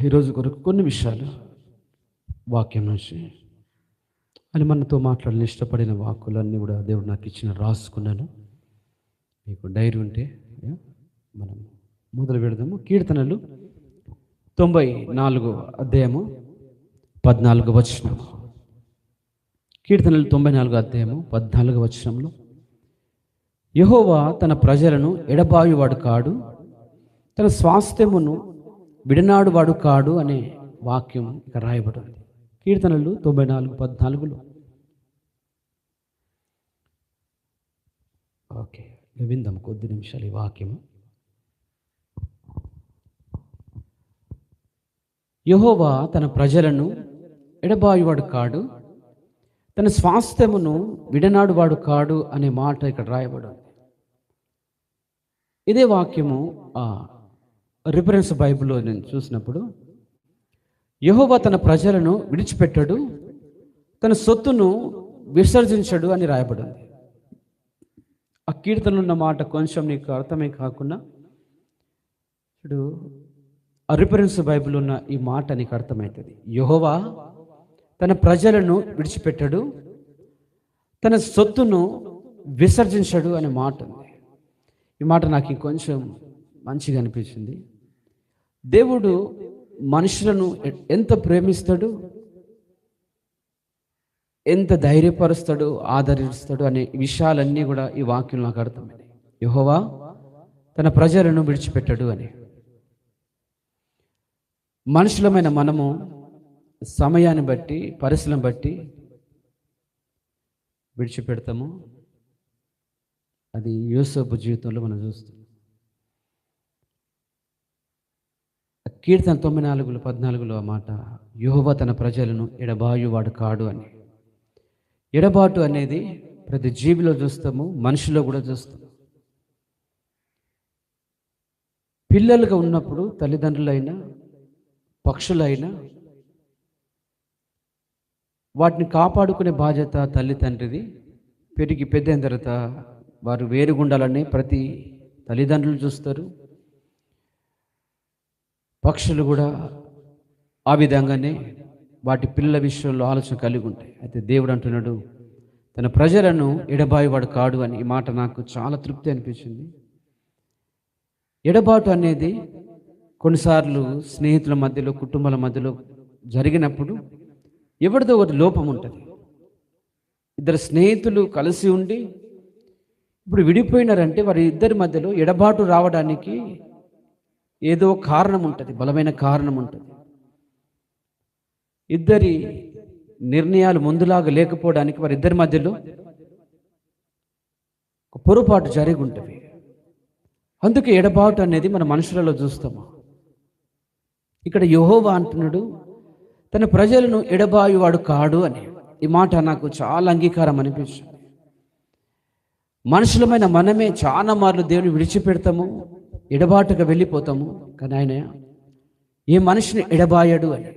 ఈరోజు కొరకు కొన్ని విషయాలు వాక్యం నుంచి అని మనతో మాట్లాడాలని ఇష్టపడిన వాక్కులన్నీ కూడా దేవుడు నాకు ఇచ్చిన రాసుకున్నాను. మీకు డైరీ ఉంటే మనం మొదలు పెడదాము. కీర్తనలు 94 అధ్యాయము 14 వచనం. కీర్తనలు 94 అధ్యాయము 14 వచనంలో, యెహోవా తన ప్రజలను ఎడబాయువాడు కాడు, తన స్వాస్థ్యమును విడనాడు వాడు కాడు అనే వాక్యం ఇక్కడ రాయబడింది. కీర్తనలు 94:14. ఓకే, విందాం కొద్ది నిమిషాలు ఈ వాక్యము. యెహోవా తన ప్రజలను ఎడబాయువాడు కాడు, తన స్వాస్థ్యమును విడనాడు వాడు కాడు అనే మాట ఇక్కడ రాయబడింది. ఇదే వాక్యము రిఫరెన్స్ బైబిల్లో నేను చూసినప్పుడు, యెహోవా తన ప్రజలను విడిచిపెట్టడు, తన సొత్తును విసర్జించడు అని రాయబడింది. ఆ కీర్తనలో ఉన్న మాట కొంచెం నీకు అర్థమే కాకుండా ఇప్పుడు ఆ రిఫరెన్స్ బైబిల్ ఉన్న ఈ మాట నీకు అర్థమవుతుంది. యెహోవా తన ప్రజలను విడిచిపెట్టడు, తన సొత్తును విసర్జించడు అనే మాట ఉంది. ఈ మాట నాకు ఇంకొంచెం మంచిగా అనిపించింది. దేవుడు మనుషులను ఎంత ప్రేమిస్తాడు, ఎంత ధైర్యపరుస్తాడు, ఆదరిస్తాడు అనే విషయాలన్నీ కూడా ఈ వాక్యం నాకు అర్థమైంది. యెహోవా తన ప్రజలను విడిచిపెట్టడు అని. మనుషులమైన మనము సమయాన్ని బట్టి, పరిస్థితులను బట్టి విడిచిపెడతాము. అది యోసేపు జీవితంలో మనం చూస్తాం. కీర్తన 94:14 ఆ మాట, యెహోవా తన ప్రజలను ఎడబాయువాడు కాడు అని. ఎడబాటు అనేది ప్రతి జీవిలో చూస్తాము, మనిషిలో కూడా చూస్తాము. పిల్లలుగా ఉన్నప్పుడు తల్లిదండ్రులైనా పక్షులైనా వాటిని కాపాడుకునే బాధ్యత తల్లి తండ్రిది. పెరిగి పెద్దయిన తర్వాత వారు వేరుగుండాలని ప్రతి తల్లిదండ్రులు చూస్తారు. పక్షులు కూడా ఆ విధంగానే వాటి పిల్లల విషయంలో ఆలోచన కలిగి ఉంటాయి. అయితే దేవుడు అంటున్నాడు, తన ప్రజలను ఎడబాయువాడు కాడు అని. ఈ మాట నాకు చాలా తృప్తి అనిపించింది. ఎడబాటు అనేది కొన్నిసార్లు స్నేహితుల మధ్యలో, కుటుంబాల మధ్యలో జరిగినప్పుడు ఎవరిదో ఒకటి లోపం ఉంటుంది. ఇద్దరు స్నేహితులు కలిసి ఉండి ఇప్పుడు విడిపోయినారంటే వారి ఇద్దరి మధ్యలో ఎడబాటు రావడానికి ఏదో కారణం ఉంటుంది, బలమైన కారణం ఉంటుంది. ఇద్దరి నిర్ణయాలు ముందులాగా లేకపోవడానికి వారిద్దరి మధ్యలో ఒక పొరపాటు జరిగి ఉంటుంది. అందుకే ఎడబాటు అనేది మన మనుషులలో చూస్తాము. ఇక్కడ యెహోవా అంటున్నాడు, తన ప్రజలను ఎడబాయువాడు కాడు అని. ఈ మాట నాకు చాలా అంగీకారం అనిపిస్తుంది. మనుషులమైన మనమే చాలా మార్లు దేవుని విడిచిపెడతాము, ఎడబాటుగా వెళ్ళిపోతాము. కానీ ఆయన ఏ మనిషిని ఎడబాయడు అని.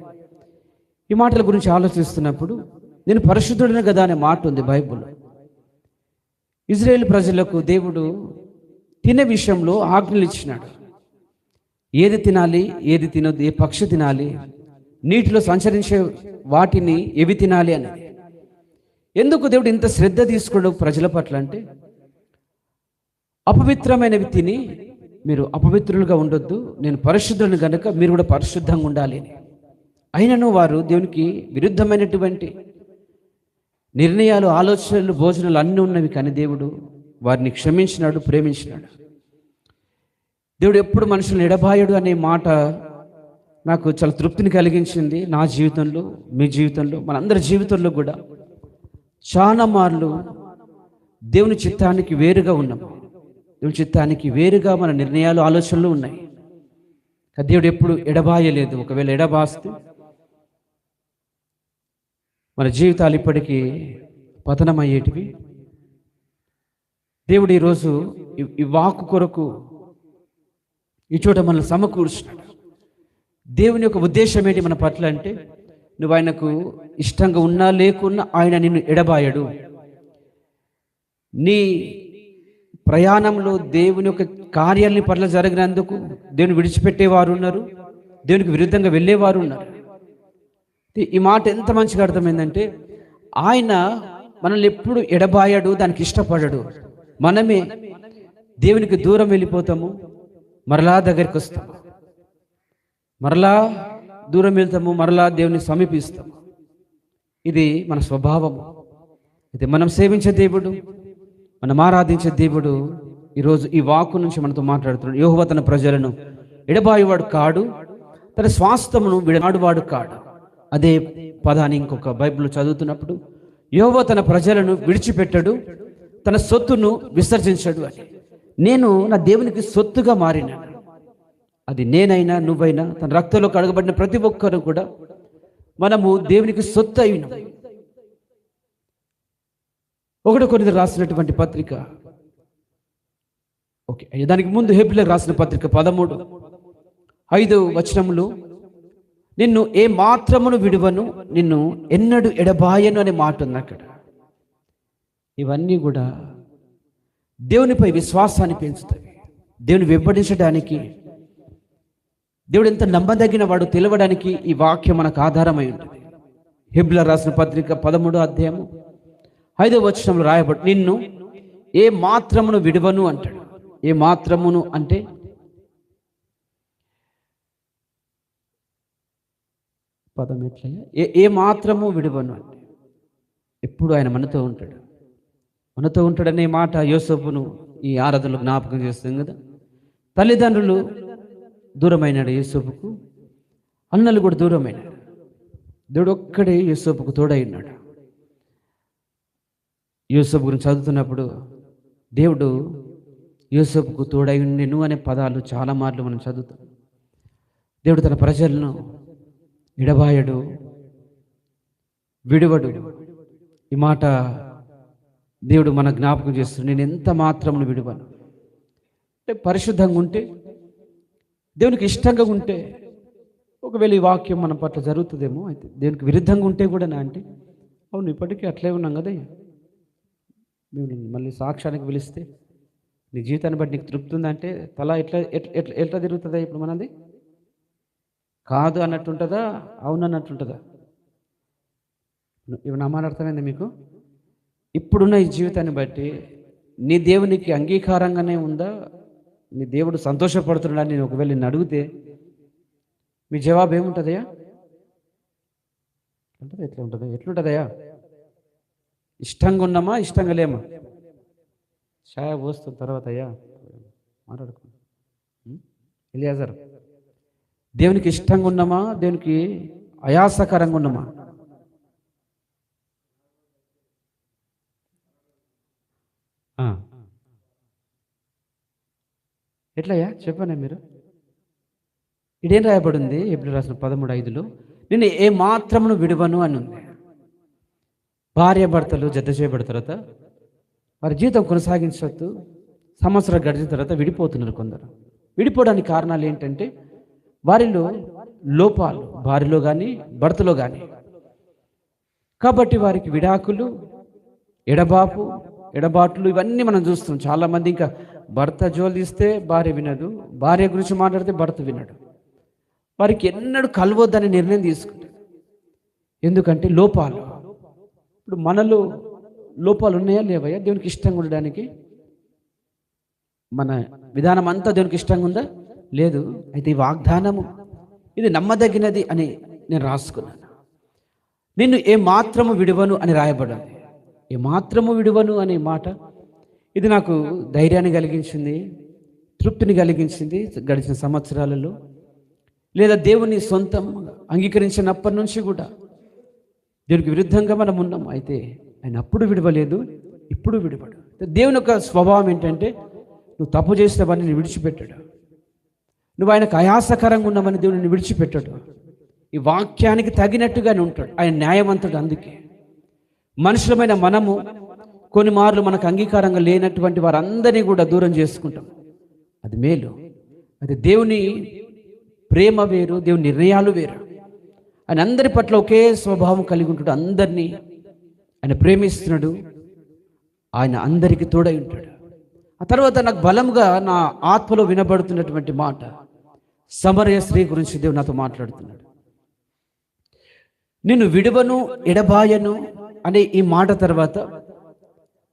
ఈ మాటల గురించి ఆలోచిస్తున్నప్పుడు నేను పరిశుద్ధుడిని కదా అనే మాట ఉంది బైబిల్లో. ఇజ్రాయేల్ ప్రజలకు దేవుడు తినే విషయంలో ఆజ్ఞలు ఇచ్చినాడు. ఏది తినాలి, ఏది తినొద్దు, ఏ పక్షి తినాలి, నీటిలో సంచరించే వాటిని ఏవి తినాలి అనేది. ఎందుకు దేవుడు ఇంత శ్రద్ధ తీసుకోవడం ప్రజల పట్ల అంటే, అపవిత్రమైనవి తిని మీరు అపవిత్రులుగా ఉండొద్దు, నేను పరిశుద్ధులను కనుక మీరు కూడా పరిశుద్ధంగా ఉండాలి అని. అయినను వారు దేవునికి విరుద్ధమైనటువంటి నిర్ణయాలు, ఆలోచనలు, భోజనాలు అన్నీ ఉన్నవి. కానీ దేవుడు వారిని క్షమించినాడు, ప్రేమించినాడు. దేవుడు ఎప్పుడు మనుషులను ఎడబాయడు అనే మాట నాకు చాలా తృప్తిని కలిగించింది. నా జీవితంలో, మీ జీవితంలో, మనందరి జీవితంలో కూడా చాలా మార్లు దేవుని చిత్తానికి వేరుగా ఉన్నాము. దేవుని చిత్తానికి వేరుగా మన నిర్ణయాలు, ఆలోచనలు ఉన్నాయి. దేవుడు ఎప్పుడు ఎడబాయలేదు. ఒకవేళ ఎడబాస్తే మన జీవితాలు ఇప్పటికీ పతనమయ్యేటివి. దేవుడు ఈరోజు ఈ వాక్కు కొరకు ఈ చోట మనల్ని సమకూర్చున్నాడు. దేవుని యొక్క ఉద్దేశం ఏంటి మన పట్ల అంటే, నువ్వు ఆయనకు ఇష్టంగా ఉన్నా లేకున్నా ఆయన నిన్ను ఎడబాయడు. నీ ప్రయాణంలో దేవుని యొక్క కార్యాలని పట్ల జరిగినందుకు దేవుని విడిచిపెట్టేవారు ఉన్నారు, దేవునికి విరుద్ధంగా వెళ్ళేవారు ఉన్నారు. ఈ మాట ఎంత మంచిగా అర్థమైందంటే, ఆయన మనల్ని ఎప్పుడు ఎడబాయడు, దానికి ఇష్టపడడు. మనమే దేవునికి దూరం వెళ్ళిపోతాము, మరలా దగ్గరికి వస్తాము, మరలా దూరం వెళ్తాము, మరలా దేవుని సమీపిస్తాము. ఇది మన స్వభావము. ఇది మనం సేవించే దేవుడు, మనం ఆరాధించే దేవుడు ఈరోజు ఈ వాక్కు నుంచి మనతో మాట్లాడుతున్నాడు. యెహోవా తన ప్రజలను ఎడబాయువాడు కాడు, తన స్వాస్థ్యమును విడనాడువాడు కాడు. అదే పదాన్ని ఇంకొక బైబిల్ చదువుతున్నప్పుడు, యెహోవా తన ప్రజలను విడిచిపెట్టడు, తన సొత్తును విసర్జించడు అని. నేను నా దేవునికి సొత్తుగా మారినాను. అది నేనైనా నువ్వైనా, తన రక్తంలో కడగబడిన ప్రతి ఒక్కరు కూడా మనము దేవునికి సొత్తు అయినాం. 1 కొరింథీయులకు రాసినటువంటి పత్రిక, దానికి ముందు హెబ్రీయులకు రాసిన పత్రిక 13:5 నిన్ను ఏ మాత్రమును విడువను, నిన్ను ఎన్నడు ఎడబాయను అనే మాట ఉంది అక్కడ. ఇవన్నీ కూడా దేవునిపై విశ్వాసాన్ని పెంచుతాయి. దేవుని వెంబడించడానికి, దేవుడు ఎంత నమ్మదగిన వాడు తెలవడానికి ఈ వాక్యం మనకు ఆధారమై ఉంటుంది. హెబ్రీయులకు రాసిన పత్రిక 13:5 రాయబడి, నిన్ను ఏ మాత్రమును విడువను అంటాడు. ఏ మాత్రమును అంటే పదం ఎట్లయ్యా? ఏ మాత్రము విడువను అంటే ఎప్పుడు ఆయన మనతో ఉంటాడు. మనతో ఉంటాడనే మాట యోసేపును ఈ ఆరాధనలో జ్ఞాపకం చేస్తాం కదా. తల్లిదండ్రులు దూరమైనాడు యోసేపుకు, అన్నలు కూడా దూరమైనాడు. దేవుడు ఒక్కడే యోసేపుకు తోడై ఉన్నాడు. యోసేపు గురించి చదువుతున్నప్పుడు దేవుడు యోసేపుకు తోడై ఉండెను అనే పదాలు చాలా మార్లు మనం చదువుతాం. దేవుడు తన ప్రజలను ఎడబాయడు, విడువడు. ఈ మాట దేవుడు మన జ్ఞాపకం చేస్తున్నాడు. నేను ఎంత మాత్రమును విడువను అంటే, పరిశుద్ధంగా ఉంటే, దేవునికి ఇష్టంగా ఉంటే, ఒకవేళ ఈ వాక్యం మన పట్ల జరుగుతుందేమో. అయితే దేవునికి విరుద్ధంగా ఉంటే కూడా నా అంటే, అవును ఇప్పటికీ అట్లే ఉన్నాం కదా, మేము మళ్ళీ సాక్ష్యానికి పిలిస్తే నీ జీవితాన్ని బట్టి నీకు తృప్తి ఉందంటే తల ఎట్లా ఎట్లా ఎట్లా తిరుగుతుందా ఇప్పుడు మనది? కాదు అన్నట్టుంటుందా, అవును అన్నట్టుంటుందా? ఇవి నా మాట అర్థమైంది మీకు? ఇప్పుడున్న ఈ జీవితాన్ని బట్టి నీ దేవునికి అంగీకారంగానే ఉందా, నీ దేవుడు సంతోషపడుతున్నాడా నేను ఒకవేళ నిన్ను అడిగితే మీ జవాబు ఏముంటుందయ్యా? ఉంటుంది ఎట్లా ఉంటుంది? ఎట్లుంటుందయ్యా? ఇష్టంగా ఉన్నామా, ఇష్టంగా లేమా? ఛాయ పోస్తున్న తర్వాత అయ్యా మాట్లాడుకో ఎలియాజర్, దేవునికి ఇష్టంగా ఉన్నామా, దేవునికి అయాసకరంగా ఉన్నామా? ఎట్లయ్యా చెప్పనే మీరు? ఇదేం రాయబడింది హెబ్రీయులకు రాసిన 13:5 నేను ఏ మాత్రమును విడువను అని ఉంది. భార్య భర్తలు జత చేయబడిన తర్వాత వారి జీవితం కొనసాగించవద్దు, సంవత్సరాలు గడిచిన తర్వాత విడిపోతున్నారు కొందరు. విడిపోవడానికి కారణాలు ఏంటంటే వారిలో లోపాలు, భార్యలో కానీ భర్తలో కానీ. కాబట్టి వారికి విడాకులు, ఎడబాట్లు ఇవన్నీ మనం చూస్తున్నాం. చాలామంది ఇంకా భర్త జోలు తీస్తే భార్య వినదు, భార్య గురించి మాట్లాడితే భర్త వినడు. వారికి ఎన్నడూ కలవద్దని నిర్ణయం తీసుకుంటారు. ఎందుకంటే లోపాలు. ఇప్పుడు మనలో లోపాలు ఉన్నాయా లేవయ్యా? దేవునికి ఇష్టంగా ఉండడానికి మన విధానం అంతా దేవునికి ఇష్టంగా ఉందా? లేదు. అయితే ఈ వాగ్దానము ఇది నమ్మదగినది అని నేను రాసుకున్నాను. నిన్ను ఏ మాత్రము విడువను అని రాయబడింది. ఏ మాత్రము విడువను అనే మాట ఇది నాకు ధైర్యాన్ని కలిగించింది, తృప్తిని కలిగించింది గడిచిన సంవత్సరాలలో. లేదా దేవుని సొంతం అంగీకరించినప్పటి నుంచి కూడా దేవునికి విరుద్ధంగా మనం ఉన్నాం. అయితే ఆయన అప్పుడు విడవలేదు, ఇప్పుడు విడవడు. దేవుని యొక్క స్వభావం ఏంటంటే, నువ్వు తప్పు చేసినవన్నీ నేను విడిచిపెట్టాడు. నువ్వు ఆయనకు ఆయాసకరంగా ఉన్నావని దేవుడిని విడిచిపెట్టాడు. ఈ వాక్యానికి తగినట్టుగానే ఉంటాడు. ఆయన న్యాయవంతుడు. అందుకే మనుషులమైన మనము కొన్ని మార్లు మనకు అంగీకారంగా లేనటువంటి వారందరినీ కూడా దూరం చేసుకుంటాం. అది మేలు. అది దేవుని ప్రేమ వేరు, దేవుని నిర్ణయాలు వేరు. ఆయన అందరి పట్ల ఒకే స్వభావం కలిగి ఉంటాడు. అందరినీ ఆయన ప్రేమిస్తున్నాడు. ఆయన అందరికీ తోడై ఉంటాడు. ఆ తర్వాత నాకు బలంగా నా ఆత్మలో వినబడుతున్నటువంటి మాట, సమరయ స్త్రీ గురించి దేవుడు నాతో మాట్లాడుతున్నాడు. నిన్ను విడువను ఎడబాయను అనే ఈ మాట తర్వాత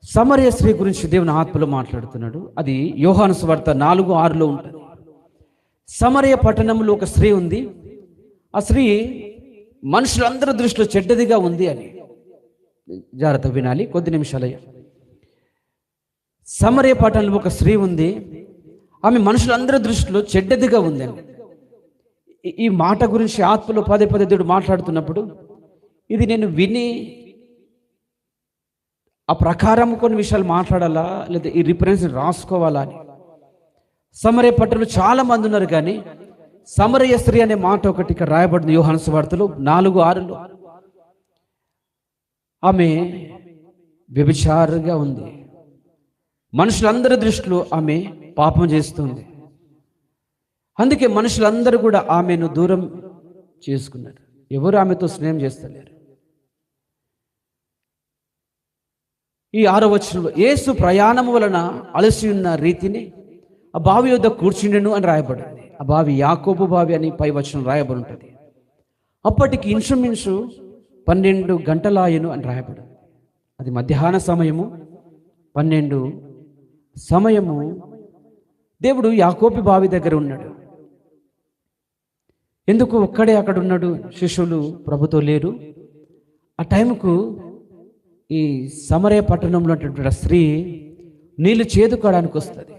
సమరయ స్త్రీ గురించి దేవుని ఆత్మలో మాట్లాడుతున్నాడు. అది యోహాను సువార్త 4:6 ఉంటుంది. సమరయ పట్టణంలో ఒక స్త్రీ ఉంది. ఆ స్త్రీ మనుషులందరి దృష్టిలో చెడ్డదిగా ఉంది అని. జాగ్రత్త వినాలి, కొద్ది నిమిషాలయ్యా. సమరయ పట్టణంలో ఒక స్త్రీ ఉంది. ఆమె మనుషులందరి దృష్టిలో చెడ్డదిగా ఉంది అని. ఈ మాట గురించి ఆత్మలో పదే పదే దేవుడు మాట్లాడుతున్నప్పుడు ఇది నేను విని ఆ ప్రకారం కొన్ని విషయాలు మాట్లాడాలా, లేదా ఈ రిఫరెన్స్ రాసుకోవాలా అని. సమరయ పట్టణంలో చాలా మంది ఉన్నారు, కానీ సమరయ స్త్రీ అనే మాట ఒకటి ఇక్కడ రాయబడింది యోహాను సువార్తలో 4:6. ఆమె వ్యభిచారిగా ఉంది. మనుషులందరి దృష్టిలో ఆమె పాపం చేస్తుంది. అందుకే మనుషులందరూ కూడా ఆమెను దూరం చేసుకున్నారు. ఎవరు ఆమెతో స్నేహం చేస్తలేరు. ఈ 6వ వచనంలో యేసు ప్రయాణము వలన అలసి ఉన్న రీతిని ఆ బావి యొద్ద కూర్చుండెను అని రాయబడింది. ఆ బావి యాకోబు బావి అని పై వచనం రాయబడి ఉంటుంది. అప్పటికి ఇంచుమించు 12 గంటలాయను అని రాయబడింది. అది మధ్యాహ్న సమయము, 12 సమయము. దేవుడు యాకోబు బావి దగ్గర ఉన్నాడు. ఎందుకు ఒక్కడే అక్కడ ఉన్నాడు? శిష్యులు ప్రభుతో లేరు. ఆ టైంకు ఈ సమరయ పట్టణంలో ఉన్నటువంటి స్త్రీ నీళ్లు చేదుకోవడానికి వస్తుంది.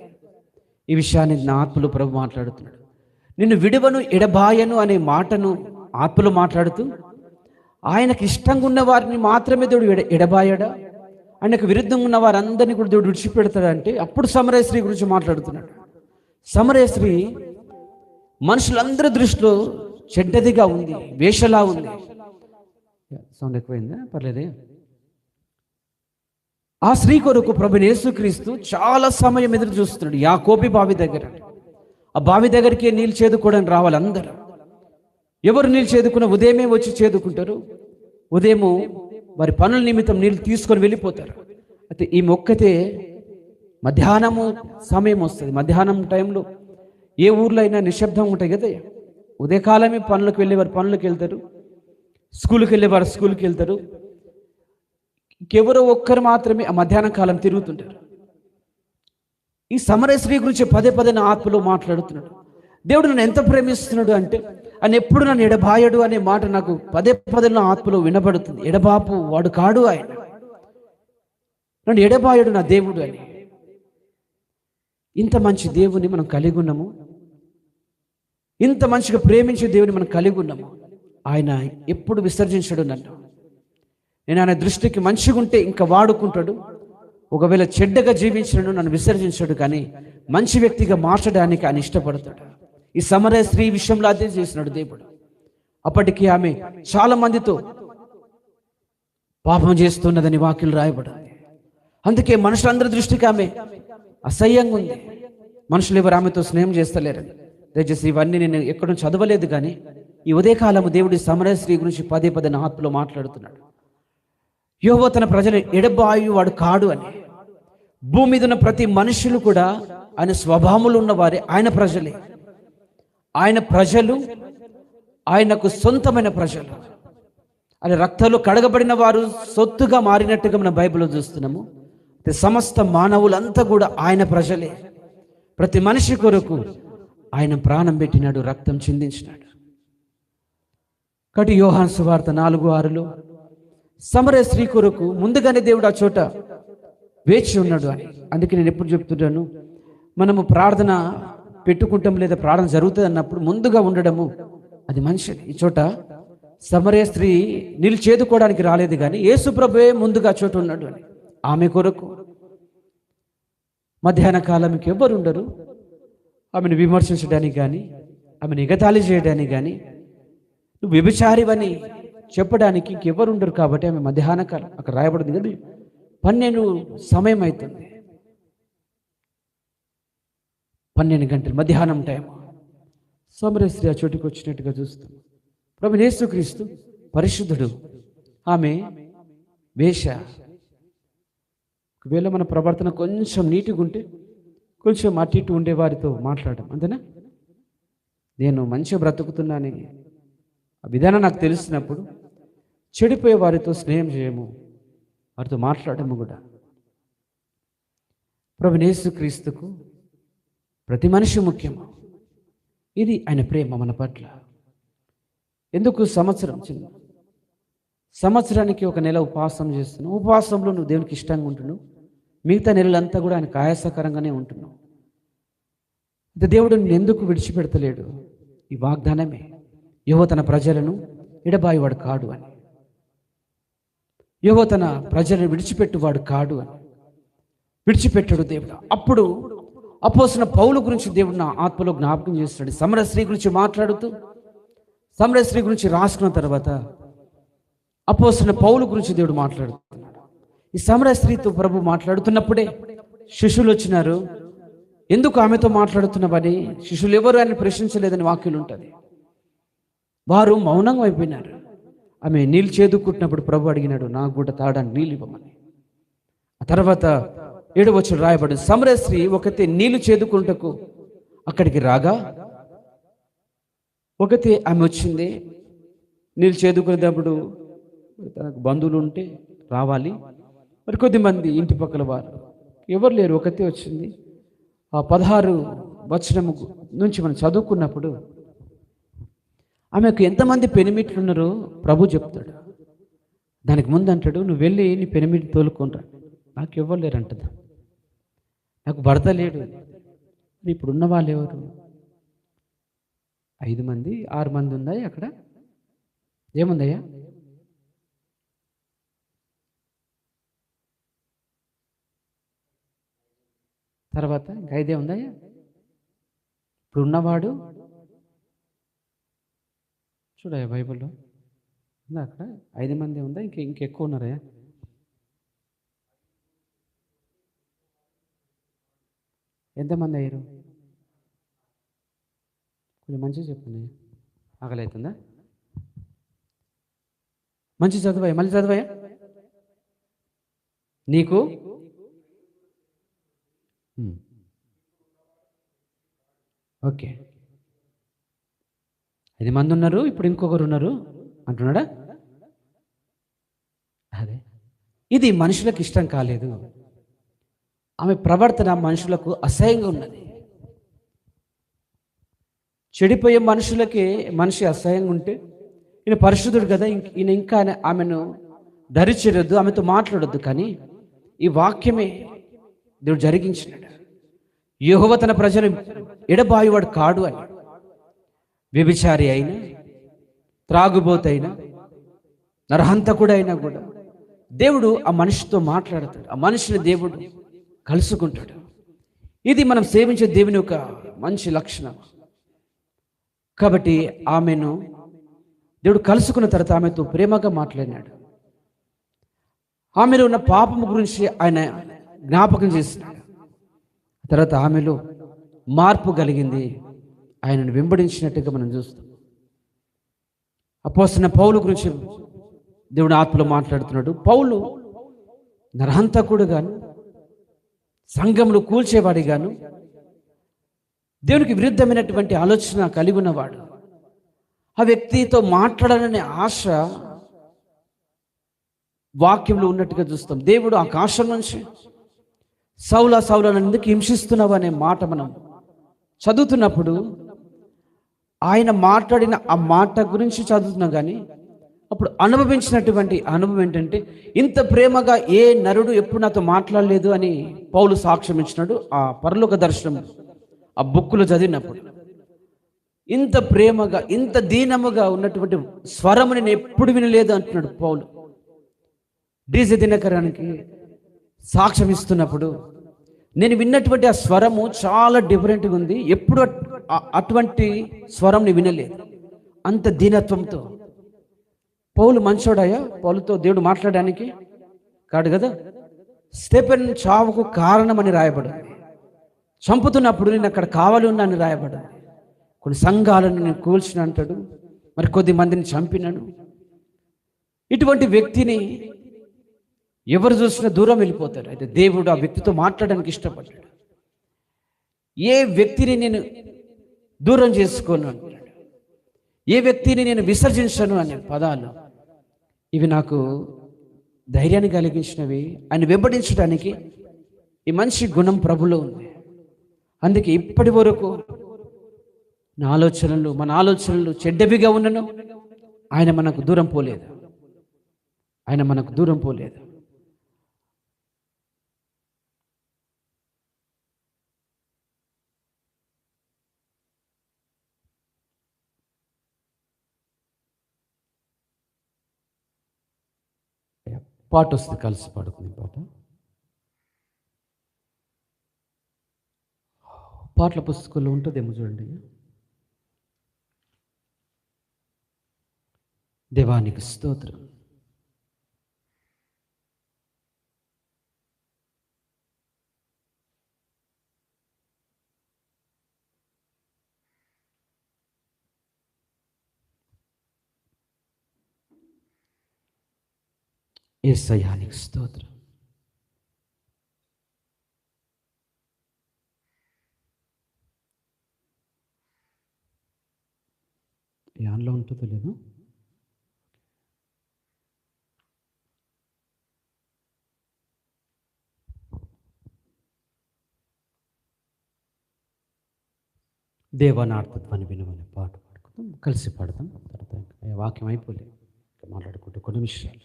ఈ విషయాన్ని నా ఆత్మలో ప్రభు మాట్లాడుతున్నాడు. నిన్ను విడువను ఎడబాయను అనే మాటను ఆత్మలో మాట్లాడుతూ, ఆయనకు ఇష్టంగా ఉన్న వారిని మాత్రమే దేవుడు ఎడబాయడా, ఆయనకు విరుద్ధంగా ఉన్న వారందరినీ కూడా దేవుడు విడిచిపెడతాడంటే అప్పుడు సమరయ స్త్రీ గురించి మాట్లాడుతున్నాడు. సమరయ స్త్రీ మనుషులందరి దృష్టిలో చెడ్డదిగా ఉంది, వేషలా ఉంది. సౌండ్ ఎక్కువైందా? పర్లేదే. ఆ స్త్రీ కొరకు ప్రభువైన యేసుక్రీస్తు చాలా సమయం ఎదురు చూస్తున్నాడు యాకోబు బావి దగ్గర. ఆ బావి దగ్గరికి నీళ్ళు చేదుకోవడానికి రావాలి అందరూ. ఎవరు నీళ్ళు చేదుకున్న ఉదయమే వచ్చి చేదుకుంటారు. ఉదయము వారి పనుల నిమిత్తం నీళ్ళు తీసుకొని వెళ్ళిపోతారు. అయితే ఈ మొక్కతే మధ్యాహ్నము సమయం వస్తుంది. మధ్యాహ్నం టైంలో ఏ ఊర్లో అయినా నిశ్శబ్దం ఉంటాయి కదా. ఉదయకాలమే పనులకు వెళ్ళేవారు పనులకు వెళ్తారు, స్కూల్కి వెళ్ళేవారు స్కూల్కి వెళ్తారు. ఇంకెవరో ఒక్కరు మాత్రమే ఆ మధ్యాహ్నం కాలం తిరుగుతుంటారు. ఈ సమరయ స్త్రీ గురించి పదే పదే నా ఆత్మలో మాట్లాడుతున్నాడు. దేవుడు నన్ను ఎంత ప్రేమిస్తున్నాడు అంటే, ఆయన ఎప్పుడు నన్ను ఎడబాయడు అనే మాట నాకు పదే పదే నా ఆత్మలో వినబడుతుంది. ఎడబాపు వాడు కాడు, ఆయన నన్ను ఎడబాయడు నా దేవుడు అని. ఇంత మంచి దేవుని మనం కలిగి ఉన్నాము, ఇంత మంచిగా ప్రేమించే దేవుని మనం కలిగి ఉన్నాము. ఆయన ఎప్పుడు విసర్జించడు నన్ను. నేను ఆయన దృష్టికి మంచిగా ఉంటే ఇంకా వాడుకుంటాడు. ఒకవేళ చెడ్డగా జీవించడం నన్ను విసర్జించాడు, కానీ మంచి వ్యక్తిగా మార్చడానికి ఆయన ఇష్టపడతాడు. ఈ సమరయ స్త్రీ విషయంలో అదే చేసినాడు దేవుడు. అప్పటికి ఆమె చాలా మందితో పాపం చేస్తున్నదని వాక్యం రాయబడింది. అందుకే మనుషులందరి దృష్టికి ఆమె అసహ్యంగా ఉంది. మనుషులు ఎవరు ఆమెతో స్నేహం చేస్తలేరని. దయచేసి ఇవన్నీ నేను ఎక్కడో చదవలేదు, కానీ ఈ ఉదయకాలము దేవుడి సమరయ స్త్రీ గురించి పదే పదే నా ఆత్మలో మాట్లాడుతున్నాడు. యెహోవా తన ప్రజలు ఎడబాయు వాడు కాడు అని. భూమి మీద ఉన్న ప్రతి మనుషులు కూడా ఆయన స్వభావములు ఉన్నవారే, ఆయన ప్రజలే. ఆయన ప్రజలు ఆయనకు సొంతమైన ప్రజలు. ఆయన రక్తంలో కడగబడిన వారు సొత్తుగా మారినట్టుగా మనం బైబిల్లో చూస్తున్నాము. సమస్త మానవులంతా కూడా ఆయన ప్రజలే. ప్రతి మనిషి కొరకు ఆయన ప్రాణం పెట్టినాడు, రక్తం చిందించినాడు. కాబట్టి యోహాను సువార్త 4:6 సమరయ స్త్రీ కొరకు ముందుగానే దేవుడు ఆ చోట వేచి ఉన్నాడు అని. అందుకే నేను ఎప్పుడు చెప్తున్నాను, మనము ప్రార్థన పెట్టుకుంటాం లేదా ప్రార్థన జరుగుతుంది అన్నప్పుడు ముందుగా ఉండడము అది మంచిది. ఈ చోట సమరయ స్త్రీ నీళ్ళు చేదుకోవడానికి రాలేదు, కానీ యేసు ప్రభువే ముందుగా చోట ఉన్నాడు అని. ఆమె కొరకు మధ్యాహ్న కాలంకి ఎవ్వరు ఉండరు ఆమెను విమర్శించడానికి కానీ, ఆమెను ఎగతాళి చేయడానికి కానీ, నువ్వు వ్యభిచారివని చెప్పడానికి ఇంకెవరు ఉండరు. కాబట్టి ఆమె మధ్యాహ్న కాలం అక్కడ రాయబడింది కదా, 12 సమయం అవుతుంది, 12 గంటలు మధ్యాహ్నం టైం. సమరయ స్త్రీ ఆ చోటుకు వచ్చినట్టుగా చూస్తాం. ప్రభువైన యేసుక్రీస్తు పరిశుద్ధుడు, ఆమె వేష. ఒకవేళ మన ప్రవర్తన కొంచెం నీటిగా ఉంటే కొంచెం అటు ఇటు ఉండే వారితో మాట్లాడడం, అంతేనా? నేను మంచిగా బ్రతుకుతున్నానని ఆ విధానం నాకు తెలిసినప్పుడు చెడిపోయే వారితో స్నేహం చేయము, వారితో మాట్లాడము కూడా. ప్రభువైన యేసుక్రీస్తుకు ప్రతి మనిషి ముఖ్యము. ఇది ఆయన ప్రేమ మన పట్ల. ఎందుకు సంవత్సరానికి ఒక నెల ఉపవాసం చేస్తున్నావు. ఉపవాసంలో నువ్వు దేవునికి ఇష్టంగా ఉంటున్నావు, మిగతా నెలలంతా కూడా ఆయనకు ఆయాసకరంగానే ఉంటున్నావు. అయితే దేవుడు నిన్ను ఎందుకు విడిచిపెడతలేడు? ఈ వాగ్దానమే, యెహోవా తన ప్రజలను ఎడబాయివాడు కాడు అని. యెహోవా తన ప్రజలను విడిచిపెట్టువాడు కాడు అని. విడిచిపెట్టాడు దేవుడు. అప్పుడు అపోస్తలుడైన పౌలు గురించి దేవుడు నా ఆత్మలో జ్ఞాపకం చేస్తున్నాడు. సమరయ స్త్రీ గురించి మాట్లాడుతూ, సమరయ స్త్రీ గురించి రాసుకున్న తర్వాత అపోస్తలుడైన పౌలు గురించి దేవుడు మాట్లాడుతున్నాడు. ఈ సమరయ స్త్రీతో ప్రభు మాట్లాడుతున్నప్పుడే శిష్యులు వచ్చినారు. ఎందుకు ఆమెతో మాట్లాడుతున్నావని శిష్యులు ఎవరు ఆయన ప్రశ్నించలేదని వాక్యం ఉంటుంది. వారు మౌనంగా అయిపోయినారు. ఆమె నీళ్ళు చేదుకుంటున్నప్పుడు ప్రభు అడిగినాడు, నాకు కూడా తాగడానికి నీళ్ళు ఇవ్వమని. ఆ తర్వాత 7వ వచనం రాయబడింది, సమరయ స్త్రీ ఒకతే నీళ్లు చేదుకుంటకు అక్కడికి రాగా, ఒకతే ఆమె వచ్చింది. నీళ్ళు చేదుకునేటప్పుడు తనకు బంధువులు ఉంటే రావాలి, మరి కొద్దిమంది ఇంటి పక్కల వారు ఎవరు లేరు, ఒకతే వచ్చింది. ఆ 16 వచనము నుంచి మనం చదువుకున్నప్పుడు ఆమెకు ఎంతమంది పెనిమిట్లు ఉన్నారో ప్రభు చెప్తాడు. దానికి ముందు అంటాడు, నువ్వు వెళ్ళి నీ పెనిమిటి తోలుకుంటా. నాకు ఎవరు లేరు అంటదా, నాకు భర్త లేడు. ఇప్పుడు ఉన్న వాళ్ళు ఎవరు? 5 మంది 6 మంది ఉందా అక్కడ? ఏముందయ్యా? తర్వాత ఇంకా 5 ఉందయ్యా? ఇప్పుడు ఉన్నవాడు చూడయ్యా బైబిల్లో ఉందా అక్కడ? 5 మంది ఉందా? ఇంకెక్కువ ఉన్నారయ్యా? ఎంతమంది అయ్యారు? కొంచెం మంచిగా చెప్పండి. ఆకలి అవుతుందా? మంచి చదువయ్యా, మళ్ళీ చదువయ్యా. నీకు ఓకే 5 మంది ఉన్నారు, ఇప్పుడు ఇంకొకరు ఉన్నారు అంటున్నాడా? అదే, ఇది మనుషులకు ఇష్టం కాలేదు. ఆమె ప్రవర్తన మనుషులకు అసహ్యంగా ఉన్నది. చెడిపోయే మనుషులకి మనిషి అసహ్యంగా ఉంటే, ఈయన పరిశుద్ధుడు కదా, ఈయన ఇంకా ఆమెను ధరించడొద్దు, ఆమెతో మాట్లాడొద్దు. కానీ ఈ వాక్యమే దేవుడు జరిగించినాడు. యెహోవా తన ప్రజలు ఎడబాయువాడు కాడు అని. వ్యభిచారి అయినా, త్రాగుబోతైనా, నరహంతకుడైనా కూడా దేవుడు ఆ మనిషితో మాట్లాడతాడు. ఆ మనిషిని దేవుడు కలుసుకుంటాడు. ఇది మనం సేవించే దేవుని ఒక మంచి లక్షణం. కాబట్టి ఆమెను దేవుడు కలుసుకున్న తర్వాత ఆమెతో ప్రేమగా మాట్లాడినాడు. ఆమెలో ఉన్న పాపము గురించి ఆయన జ్ఞాపకం చేసినాడు. తర్వాత ఆమెలో మార్పు కలిగింది. ఆయనను వెంబడించినట్టుగా మనం చూస్తాం. అపోస్తలుడైన పౌలు గురించి దేవుడు ఆత్మలో మాట్లాడుతున్నాడు. పౌలు నరహంతకుడు గాను, సంఘములు కూల్చేవాడి గాను, దేవునికి విరుద్ధమైనటువంటి ఆలోచన కలిగి ఉన్నవాడు. ఆ వ్యక్తితో మాట్లాడాలనే ఆశ వాక్యంలో ఉన్నట్టుగా చూస్తాం. దేవుడు ఆకాశం నుంచి సౌలా సౌలా నన్ను ఎందుకు హింసిస్తున్నావు అనే మాట మనం చదువుతున్నప్పుడు ఆయన మాట్లాడిన ఆ మాట గురించి చదువుతున్నాం. కానీ అప్పుడు అనుభవించినటువంటి అనుభవం ఏంటంటే, ఇంత ప్రేమగా ఏ నరుడు ఎప్పుడు నాతో మాట్లాడలేదు అని పౌలు సాక్ష్యం ఇచ్చినాడు. ఆ పరలోక దర్శనం ఆ బుక్కులో చదివినప్పుడు ఇంత ప్రేమగా, ఇంత దీనముగా ఉన్నటువంటి స్వరము నేను ఎప్పుడు వినలేదు అంటున్నాడు పౌలు. డీజే దినకరానికి సాక్ష్యం ఇస్తున్నప్పుడు నేను విన్నటువంటి ఆ స్వరము చాలా డిఫరెంట్గా ఉంది, ఎప్పుడు అటువంటి స్వరం నేను వినలేదు. అంత దీనత్వంతో. పౌలు మంచోడాయా? పౌలుతో దేవుడు మాట్లాడడానికి కాదు కదా. స్టెఫెన్ చావుకు కారణమని రాయబడింది. చంపుతున్నప్పుడు నేను అక్కడ కావాలి ఉన్నాను రాయబడింది. కొన్ని సంఘాలను నేను కూల్చిన అంటాడు, మరి కొద్ది మందిని చంపినాను. ఇటువంటి వ్యక్తిని ఎవరు చూసినా దూరం వెళ్ళిపోతారు. అయితే దేవుడు ఆ వ్యక్తితో మాట్లాడడానికి ఇష్టపడ్డాడు. ఏ వ్యక్తిని నేను దూరం చేసుకోను. ఏ వ్యక్తిని నేను విసర్జించను అనే పదాలు ఇవి నాకు ధైర్యాన్ని కలిగించినవి. ఆయన వెంబడించడానికి ఈ మంచి గుణం ప్రభులో ఉంది. అందుకే ఇప్పటి వరకు మన ఆలోచనలు చెడ్డవిగా ఉన్నను ఆయన మనకు దూరం పోలేదు. పాట వస్తుంది, కలిసి పాడుకుంది పాట. పాటల పుస్తకంలో ఉంటుందేమో చూడండి. దేవానికి స్తోత్రం. యేసయ్యానికి స్తోత్రం. యాన్లో ఉంటుందో లేదో. దేవానార్థత్వాన్ని వినమని పాట పాడుకుందాం, కలిసి పాడదాం. తర్వాత వాక్యం అయిపోలేదు, మాట్లాడుకుంటే కొన్ని విషయాలు.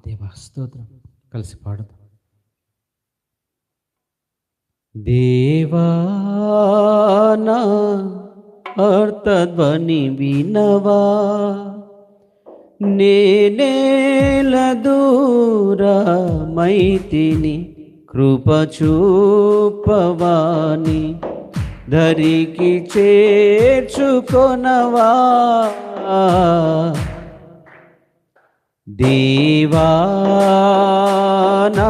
దేవా స్తోత్రం, కలిసి పాడదాం. దేవా నా అర్థధ్వని వినవా, నేనేల దూరమైతిని కృప చూపవాని ధరికి చేర్చుకొనవా. దేవా నా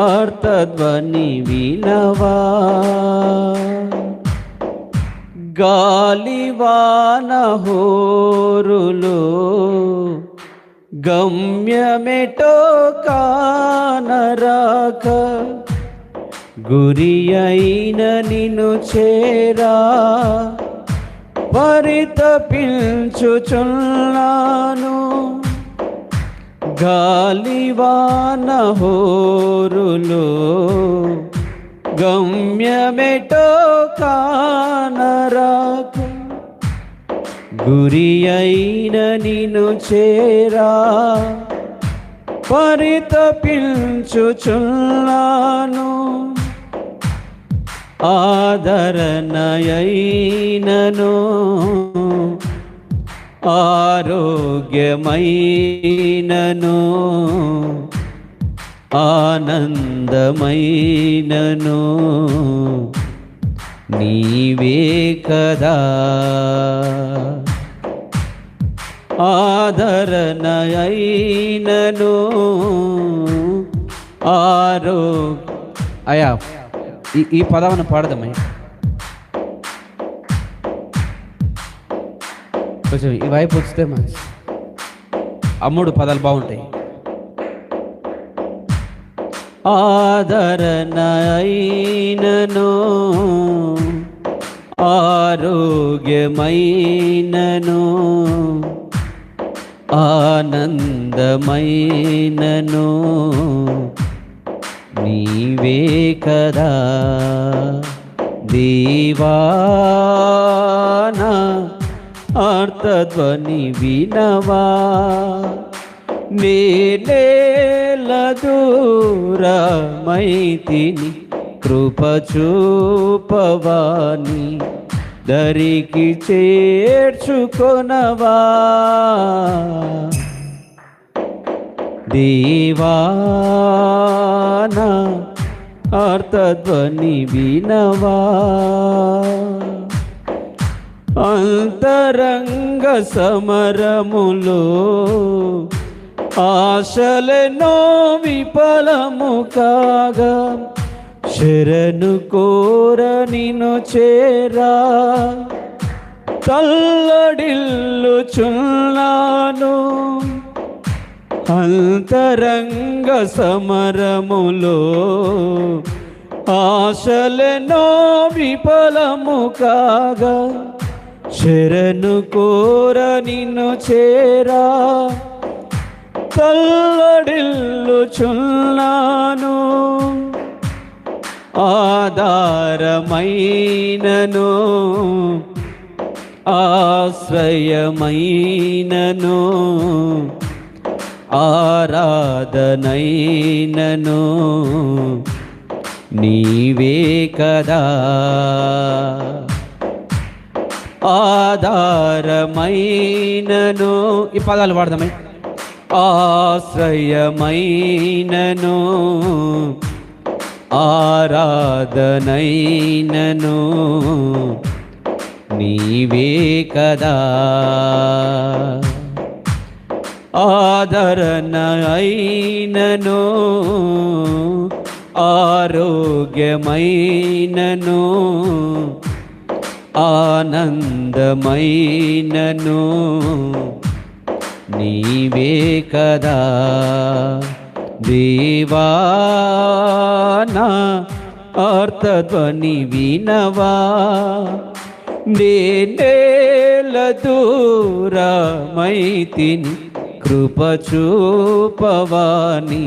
అర్థధ్వని వినవా, గాలివాన హోరులో గమ్యమెటో కానరాక గురి అయిన నిన్ను చేరా పరితపించుచున్నాను. గాలివాన హోరులో గమ్యమెటో కానరాక గురి అయిన నిన్ను చేరా పరితపించుచున్నాను. ఆదరణయైనను ఆరోగ్యమైనను ఆనందమైనను నీవే కదా. ఆదరణయైనను అయ్యా ఈ పదವನ್ನು పాడదామయ్యా. కొంచెం ఈ వైపు వస్తే మంచి అమ్ముడు పదాలు బాగుంటాయి. ఆదరణయైనను ఆరోగ్యమైనను ఆనందమైనను నీవే కదా. దేవా నా అర్థధ్వని వినవా, నేనేల దూరమైతిని కృప చూపవాని దరికి చేర్చుకొనవా. దేవా నా అర్థధ్వని వినవా, అంతరంగ సమరములో ఆశలెన్నో విఫలము కాగా శరణు కోర నిన్ను చేరా తల్లడిల్లుచున్నాను. అంతరంగ సమరములో ఆశలెన్నో విఫలము కాగా శరణు కోర నిన్ను చేరా తల్లడిల్లుచున్నాను. ఆధారమైనను ఆశ్రయమైనను ఆరాధనైనను నీవే కదా. ఆధారమైనను, ఈ పదాలు వాడదామే. ఆశ్రయమైనను ఆరాధనైనను నీవే కదా. ఆదరణైనను ఆరోగ్యమైనను ఆనందమైనను నీవే కదా. దేవా నా ఆర్తధ్వని వినవా, నేనేల దూరమైతిని కృప చూపవాని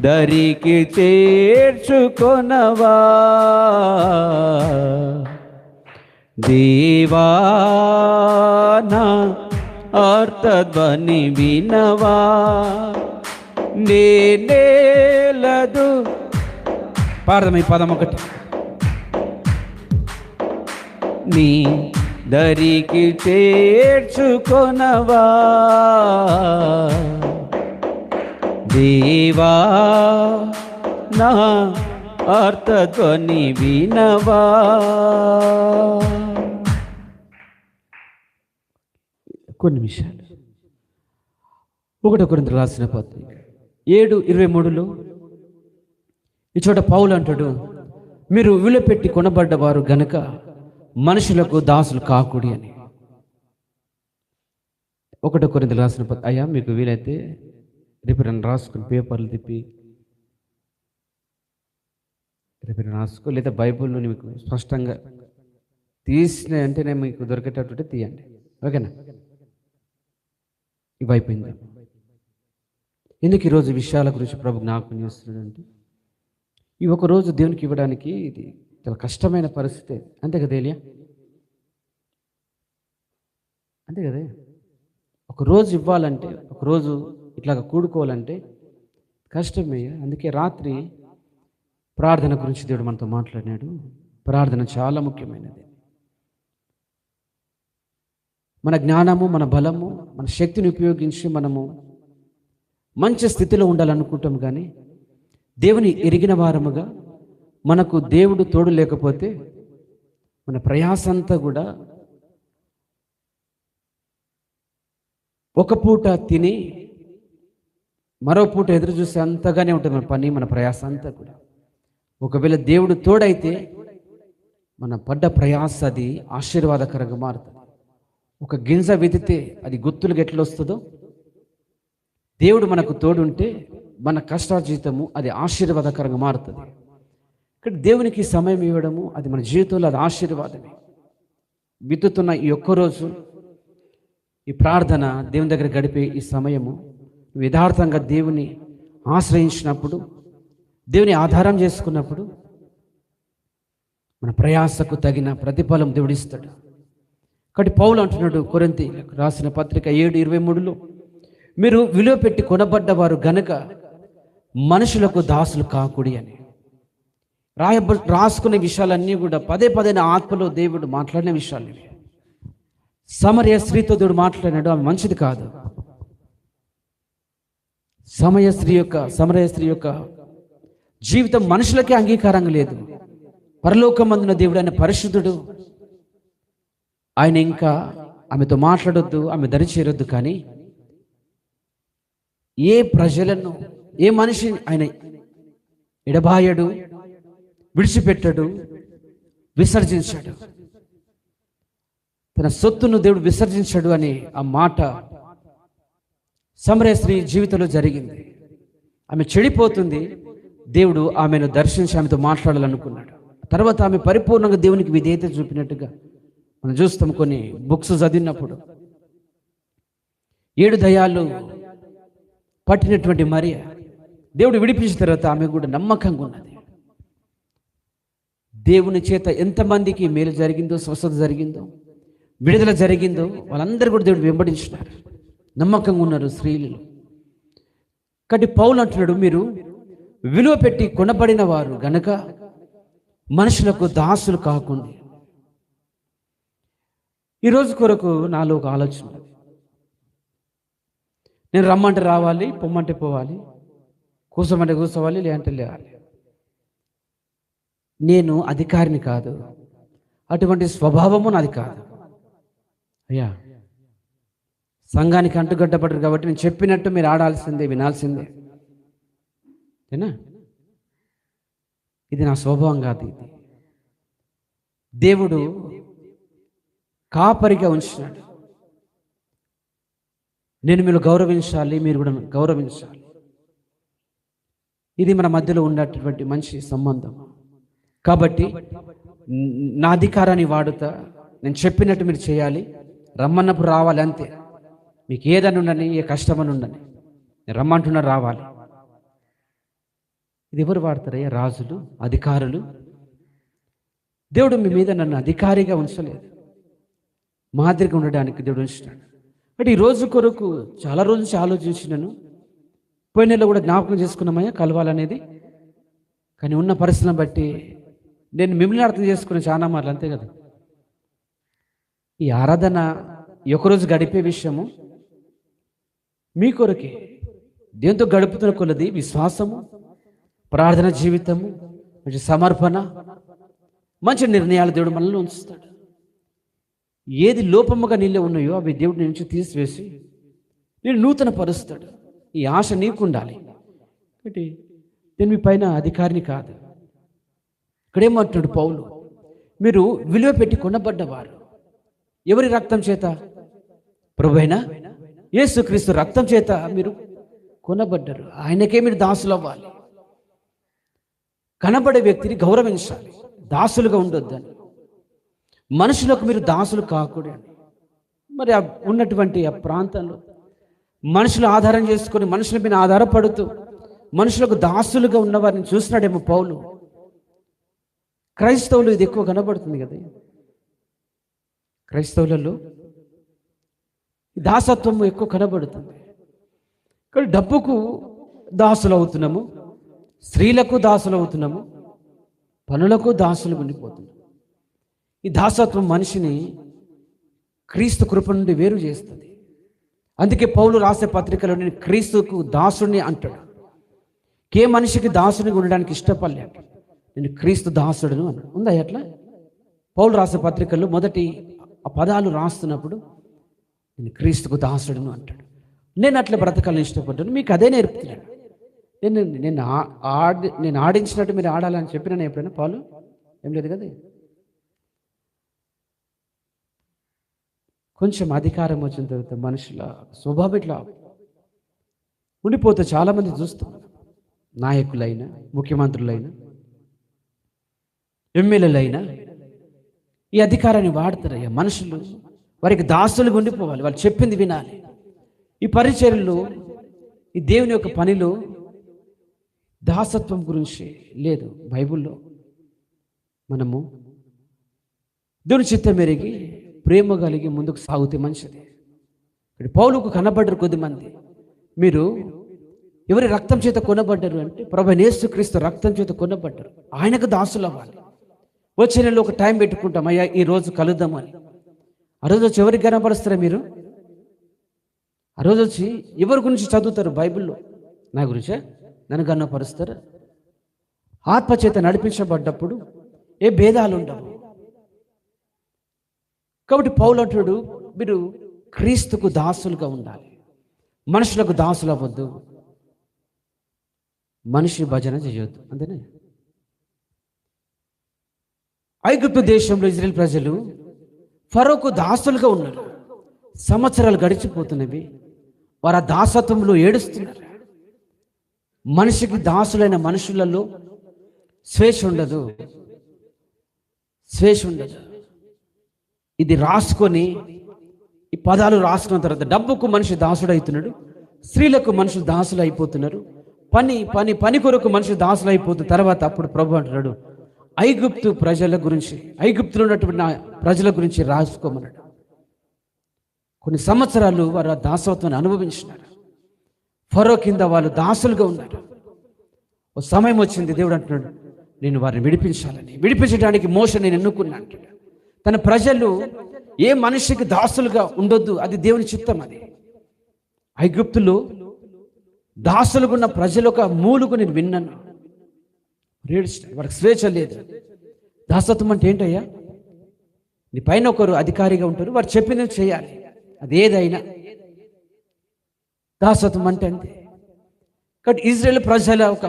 దరికి చేర్చుకొనవా. దేవా నా ఆర్తధ్వని వినవా, నేనేలదు. పాడదాం ఈ పదం ఒకటి. నీ దరికి చేర్చుకొనవా. దేవా నా ఆర్తధ్వని వినవా. కొన్ని నిమిషాలు 1 కొరింథీయులకు రాసిన పత్రిక 7:23 ఈ చోట పౌలు అంటాడు, మీరు విలువపెట్టి కొనబడ్డవారు గనుక మనుషులకు దాసులు కాకూడి అని. 1 కొరింథీయులకు రాసిన పత్రిక. అయ్యా మీకు వీలైతే రేపు రాసుకుని పేపర్లు తిప్పి రేపు రాసుకో, లేదా బైబిల్లో మీకు స్పష్టంగా తీసిన వెంటనే మీకు దొరికేటట్టు తీయండి. ఓకేనా? ఇవి అయిపోయింది. ఎందుకు ఈరోజు విషయాల గురించి ప్రభు జ్ఞాపకం చేస్తున్నాడంటే, ఈ ఒకరోజు దేవునికి ఇవ్వడానికి ఇది చాలా కష్టమైన పరిస్థితి. అంతే కదా ఏలియా? అంతే కదా? ఒకరోజు ఇవ్వాలంటే, ఒకరోజు ఇట్లాగ కూడుకోవాలంటే కష్టమయ్యా. అందుకే రాత్రి ప్రార్థన గురించి దేవుడు మనతో మాట్లాడినాడు. ప్రార్థన చాలా ముఖ్యమైనది. మన జ్ఞానము, మన బలము, మన శక్తిని ఉపయోగించి మనము మంచి స్థితిలో ఉండాలనుకుంటాం. కానీ దేవుని ఎరిగిన వారముగా మనకు దేవుడు తోడు లేకపోతే మన ప్రయాస అంతా కూడా ఒక పూట తిని మరో పూట ఎదురు చూస్తే అంతగానే ఉంటుంది మన పని, మన ప్రయాస అంతా కూడా. ఒకవేళ దేవుడు తోడైతే మన పడ్డ ప్రయాస అది ఆశీర్వాదకరంగా మారుతుంది. ఒక గింజ విదితే అది గుత్తులుగా ఎట్లా వస్తుందో, దేవుడు మనకు తోడుంటే మన కష్టార్జితము అది ఆశీర్వాదకరంగా మారుతుంది. ఇక్కడ దేవునికి సమయం ఇవ్వడము అది మన జీవితంలో అది ఆశీర్వాదమే. విత్తుతున్న ఈ ఒక్కరోజు ఈ ప్రార్థన దేవుని దగ్గర గడిపే ఈ సమయము యథార్థంగా దేవుని ఆశ్రయించినప్పుడు, దేవుని ఆధారం చేసుకున్నప్పుడు మన ప్రయాసకు తగిన ప్రతిఫలం దేవుడిస్తాడు. కాబట్టి పౌలు అంటున్నాడు కొరింథీయులకు రాసిన పత్రిక 7:23 మీరు విలువ పెట్టి కొనబడ్డవారు గనుక మనుషులకు దాసులు కాకూడి అని. రాసుకునే విషయాలన్నీ కూడా పదే పదే ఆత్మలో దేవుడు మాట్లాడిన విషయాలు ఇవి. సమరయ స్త్రీతో దేవుడు మాట్లాడినాడు, ఆమె మంచిది కాదు. సమరయ స్త్రీ యొక్క జీవితం మనుషులకే అంగీకారంగా లేదు. పరలోకమందున దేవుడు ఆయన పరిశుద్ధుడు. ఆయన ఇంకా ఆమెతో మాట్లాడొద్దు, ఆమె దరి చేరొద్దు. కానీ ఏ ప్రజలను, ఏ మనిషి ఆయన ఎడబాయడు, విడిచిపెట్టడు, విసర్జించాడు. తన సొత్తును దేవుడు విసర్జించాడు అని ఆ మాట సమరయ స్త్రీ జీవితంలో జరిగింది. ఆమె చెడిపోతుంది. దేవుడు ఆమెను దర్శించి ఆమెతో మాట్లాడాలనుకున్నాడు. తర్వాత ఆమె పరిపూర్ణంగా దేవునికి విధేయత చూపినట్టుగా మనం చూస్తాం కొన్ని బుక్స్ చదివినప్పుడు 7 దయ్యాలు పట్టినటువంటి మరియ దేవుడు విడిపించిన తర్వాత ఆమె కూడా నమ్మకంగా ఉన్నది. దేవుని చేత ఎంతమందికి మేలు జరిగిందో, స్వస్థత జరిగిందో, విడుదల జరిగిందో వాళ్ళందరూ కూడా దేవుడు వెంబడించినారు, నమ్మకంగా ఉన్నారు స్త్రీలు. కాబట్టి పౌలు అంటున్నాడు, మీరు విలువ పెట్టి కొనబడిన వారు గనక మనుషులకు దాసులు కాకుండా. ఈరోజు కొరకు నాలో ఒక ఆలోచన, నేను రమ్మంటే రావాలి, పొమ్మంటే పోవాలి, కూర్చోమంటే కూర్చోవాలి, లేదంటే లేవాలి. నేను అధికారిని కాదు, అటువంటి స్వభావము నాది కాదు. అయ్యా, సంఘానికి అంటుగడ్డపడరు కాబట్టి నేను చెప్పినట్టు మీరు ఆడాల్సిందే, వినాల్సిందే. ఏనా? ఇది నా స్వభావం కాదు. ఇది దేవుడు కాపరిగా ఉంచినాడు. నేను మీరు గౌరవించాలి, మీరు కూడా గౌరవించాలి. ఇది మన మధ్యలో ఉన్నటువంటి మంచి సంబంధం. కాబట్టి నా అధికారాన్ని వాడుతా, నేను చెప్పినట్టు మీరు చేయాలి, రమ్మన్నప్పుడు రావాలి, అంతే. మీకు ఏదని ఉండని, ఏ కష్టమని ఉండని, నేను రమ్మంటున్నా రావాలి. ఇది ఎవరు వాడతారయ్యా? రాజులు, అధికారులు. దేవుడు మీ మీద నన్ను అధికారిగా ఉంచలేదు, మాదిరిగా ఉండడానికి దేవుడు ఉంచినాడు. అంటే ఈ రోజు కొరకు చాలా రోజు నుంచి ఆలోచించినాను. పోయిన నెలలో కూడా జ్ఞాపకం చేసుకున్నామయ్యా కలవాలనేది. కానీ ఉన్న పరిస్థితిని బట్టి నేను మిమ్మల్ని అర్థం చేసుకున్న చాలా మార్లు, అంతే కదా. ఈ ఆరాధన ఒకరోజు గడిపే విషయము మీ కొరకే. దేంతో గడుపుతున్న కొలది విశ్వాసము, ప్రార్థన జీవితము, మంచి సమర్పణ, మంచి నిర్ణయాలు దేవుడు మనల్ని ఉంచుతాడు. ఏది లోపముగా నీళ్ళే ఉన్నాయో అవి దేవుడి నుంచి తీసివేసి నేను నూతన పరుస్తాడు. ఈ ఆశ నీకు ఉండాలి. కాబట్టి నేను మీ పైన అధికారిని కాదు. ఇక్కడేమంటున్నాడు పౌలు, మీరు విలువ పెట్టి కొనబడ్డవారు. ఎవరి రక్తం చేత? ప్రభువైన యేసుక్రీస్తు రక్తం చేత మీరు కొనబడ్డారు. ఆయనకే మీరు దాసులు అవ్వాలి. కనబడే వ్యక్తిని గౌరవించాలి, దాసులుగా ఉండొద్దని. మనుషులకు మీరు దాసులు కాకూడదు. మరి ఉన్నటువంటి ఆ ప్రాంతంలో మనుషులు ఆధారం చేసుకొని మనుషుల మీద ఆధారపడుతూ మనుషులకు దాసులుగా ఉన్నవారిని చూసినాడేమో పౌలు. క్రైస్తవులు ఇది ఎక్కువ కనబడుతుంది కదా. క్రైస్తవులలో దాసత్వము ఎక్కువ కనబడుతుంది. కానీ డబ్బుకు దాసులు అవుతున్నాము, స్త్రీలకు దాసులు అవుతున్నాము, పనులకు దాసులు ఉండిపోతున్నాము. ఈ దాసత్వం మనిషిని క్రీస్తు కృప నుండి వేరు చేస్తుంది. అందుకే పౌలు రాసే పత్రికలో నేను క్రీస్తుకు దాసుని అంటాడు. ఏ మనిషికి దాసునిగా ఉండడానికి ఇష్టపడలేడు, నేను క్రీస్తు దాసుడును అన్నాడు. ఉందా అట్లా? పౌలు రాసే పత్రికల్లో మొదటి ఆ పదాలు రాస్తున్నప్పుడు నేను క్రీస్తుకు దాసుడును అంటాడు. నేను అట్లా బ్రతకాలని ఇష్టపడ్డాను, మీకు అదే నేర్పుతున్నాడు. నేను ఆడించినట్టు మీరు ఆడాలని చెప్పినాను ఎప్పుడైనా? పౌలు ఏం లేదు కదా. కొంచెం అధికారం వచ్చిన తర్వాత మనుషుల స్వభావం ఇట్లా ఉండిపోతే చాలామంది చూస్తాం. నాయకులైనా, ముఖ్యమంత్రులైనా, ఎమ్మెల్యేలైనా ఈ అధికారాన్ని వాడతారయ్యా. మనుషులు వారికి దాసులుగా ఉండిపోవాలి, వాళ్ళు చెప్పింది వినాలి. ఈ పరిచర్యలో, ఈ దేవుని యొక్క పనిలో దాసత్వం గురించి లేదు బైబిల్లో. మనము దేవుని చిత్తం మెరిగి ప్రేమ కలిగి ముందుకు సాగితే మంచిది. ఇక్కడ పౌలుకు కనబడ్డారు కొద్దిమంది. మీరు ఎవరి రక్తం చేత కొనబడ్డారు అంటే ప్రభువైన యేసుక్రీస్తు రక్తం చేత కొనబడ్డారు. ఆయనకు దాసులు అవ్వాలి. వచ్చే నెలలో ఒక టైం పెట్టుకుంటాం, అయ్యా ఈ రోజు కలుద్దామని. ఆ రోజు వచ్చి ఎవరికి కనపరుస్తారా మీరు? ఆ రోజు వచ్చి ఎవరి గురించి చదువుతారు బైబిల్లో? నా గురించే నన్ను గన్నపరుస్తారు. ఆత్మచేత నడిపించబడ్డప్పుడు ఏ భేదాలు ఉండవు. కాబట్టి పౌలు అంటున్నాడు, మీరు క్రీస్తుకు దాసులుగా ఉండాలి, మనుషులకు దాసులు అవ్వద్దు, మనిషి భజన చేయొద్దు. అంతేనే. ఐగుప్తు దేశంలో ఇజ్రాయేల్ ప్రజలు ఫరోకు దాసులుగా ఉన్నారు. సంవత్సరాలు గడిచిపోతున్నవి, వారు ఆ దాసత్వంలో ఏడుస్తున్నారు. మనిషికి దాసులైన మనుషులలో స్వేచ్ఛ ఉండదు, స్వేచ్ఛ ఉండదు. ఇది రాసుకొని, ఈ పదాలు రాసుకున్న తర్వాత డబ్బుకు మనిషి దాసుడు అవుతున్నాడు, స్త్రీలకు మనుషులు దాసులు అయిపోతున్నారు, పని పని పని కొరకు మనుషులు దాసులు అయిపోతున్న తర్వాత అప్పుడు ప్రభు అంటున్నాడు, ఐగుప్తు ప్రజల గురించి, ఐగుప్తులో ఉన్నటువంటి నా ప్రజల గురించి రాసుకోమన్నాడు. కొన్ని సంవత్సరాలు వారు ఆ దాసత్వాన్ని అనుభవించినారు. ఫరో కింద వాళ్ళు దాసులుగా ఉన్నారు. ఓ సమయం వచ్చింది, దేవుడు అంటున్నాడు, నేను వారిని విడిపించాలని, విడిపించడానికి మోషే నేను ఎన్నుకున్నాను. తన ప్రజలు ఏ మనిషికి దాసులుగా ఉండొద్దు, అది దేవుని చిత్తం. అది ఐగుప్తులో దాసులుగా ఉన్న ప్రజలు ఒక మూలుగు నేను విన్నాను. వారికి స్వేచ్ఛ లేదు. దాసత్వం అంటే ఏంటయ్యా? నీ పైన ఒకరు అధికారిగా ఉంటారు, వారు చెప్పింది చేయాలి, అది ఏదైనా. దాసత్వం అంటే అంతే. కాబట్టి ఇజ్రాయేల్ ప్రజల ఒక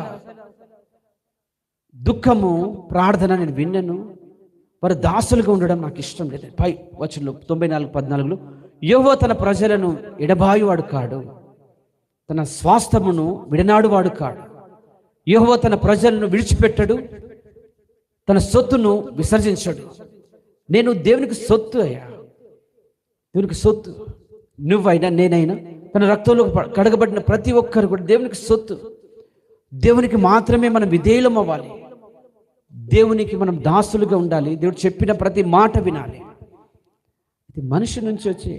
దుఃఖము, ప్రార్థన నేను విన్నాను. వారు దాసులుగా ఉండడం నాకు ఇష్టం లేదు. పై వచనంలో 94:14 యెహోవా తన ప్రజలను ఎడబాయువాడు కాడు, తన స్వాస్థ్యమును విడనాడువాడు కాడు. యెహోవా తన ప్రజలను విడిచిపెట్టడు, తన సొత్తును విసర్జించడు. నేను దేవునికి సొత్తు అయ్యా, దేవునికి సొత్తు. నువ్వైనా నేనైనా తన రక్తంలో కడగబడిన ప్రతి ఒక్కరు కూడా దేవునికి సొత్తు. దేవునికి మాత్రమే మనం విధేయులం అవ్వాలి, దేవునికి మనం దాసులుగా ఉండాలి, దేవుడు చెప్పిన ప్రతి మాట వినాలి. ఇది మనిషి నుంచి వచ్చే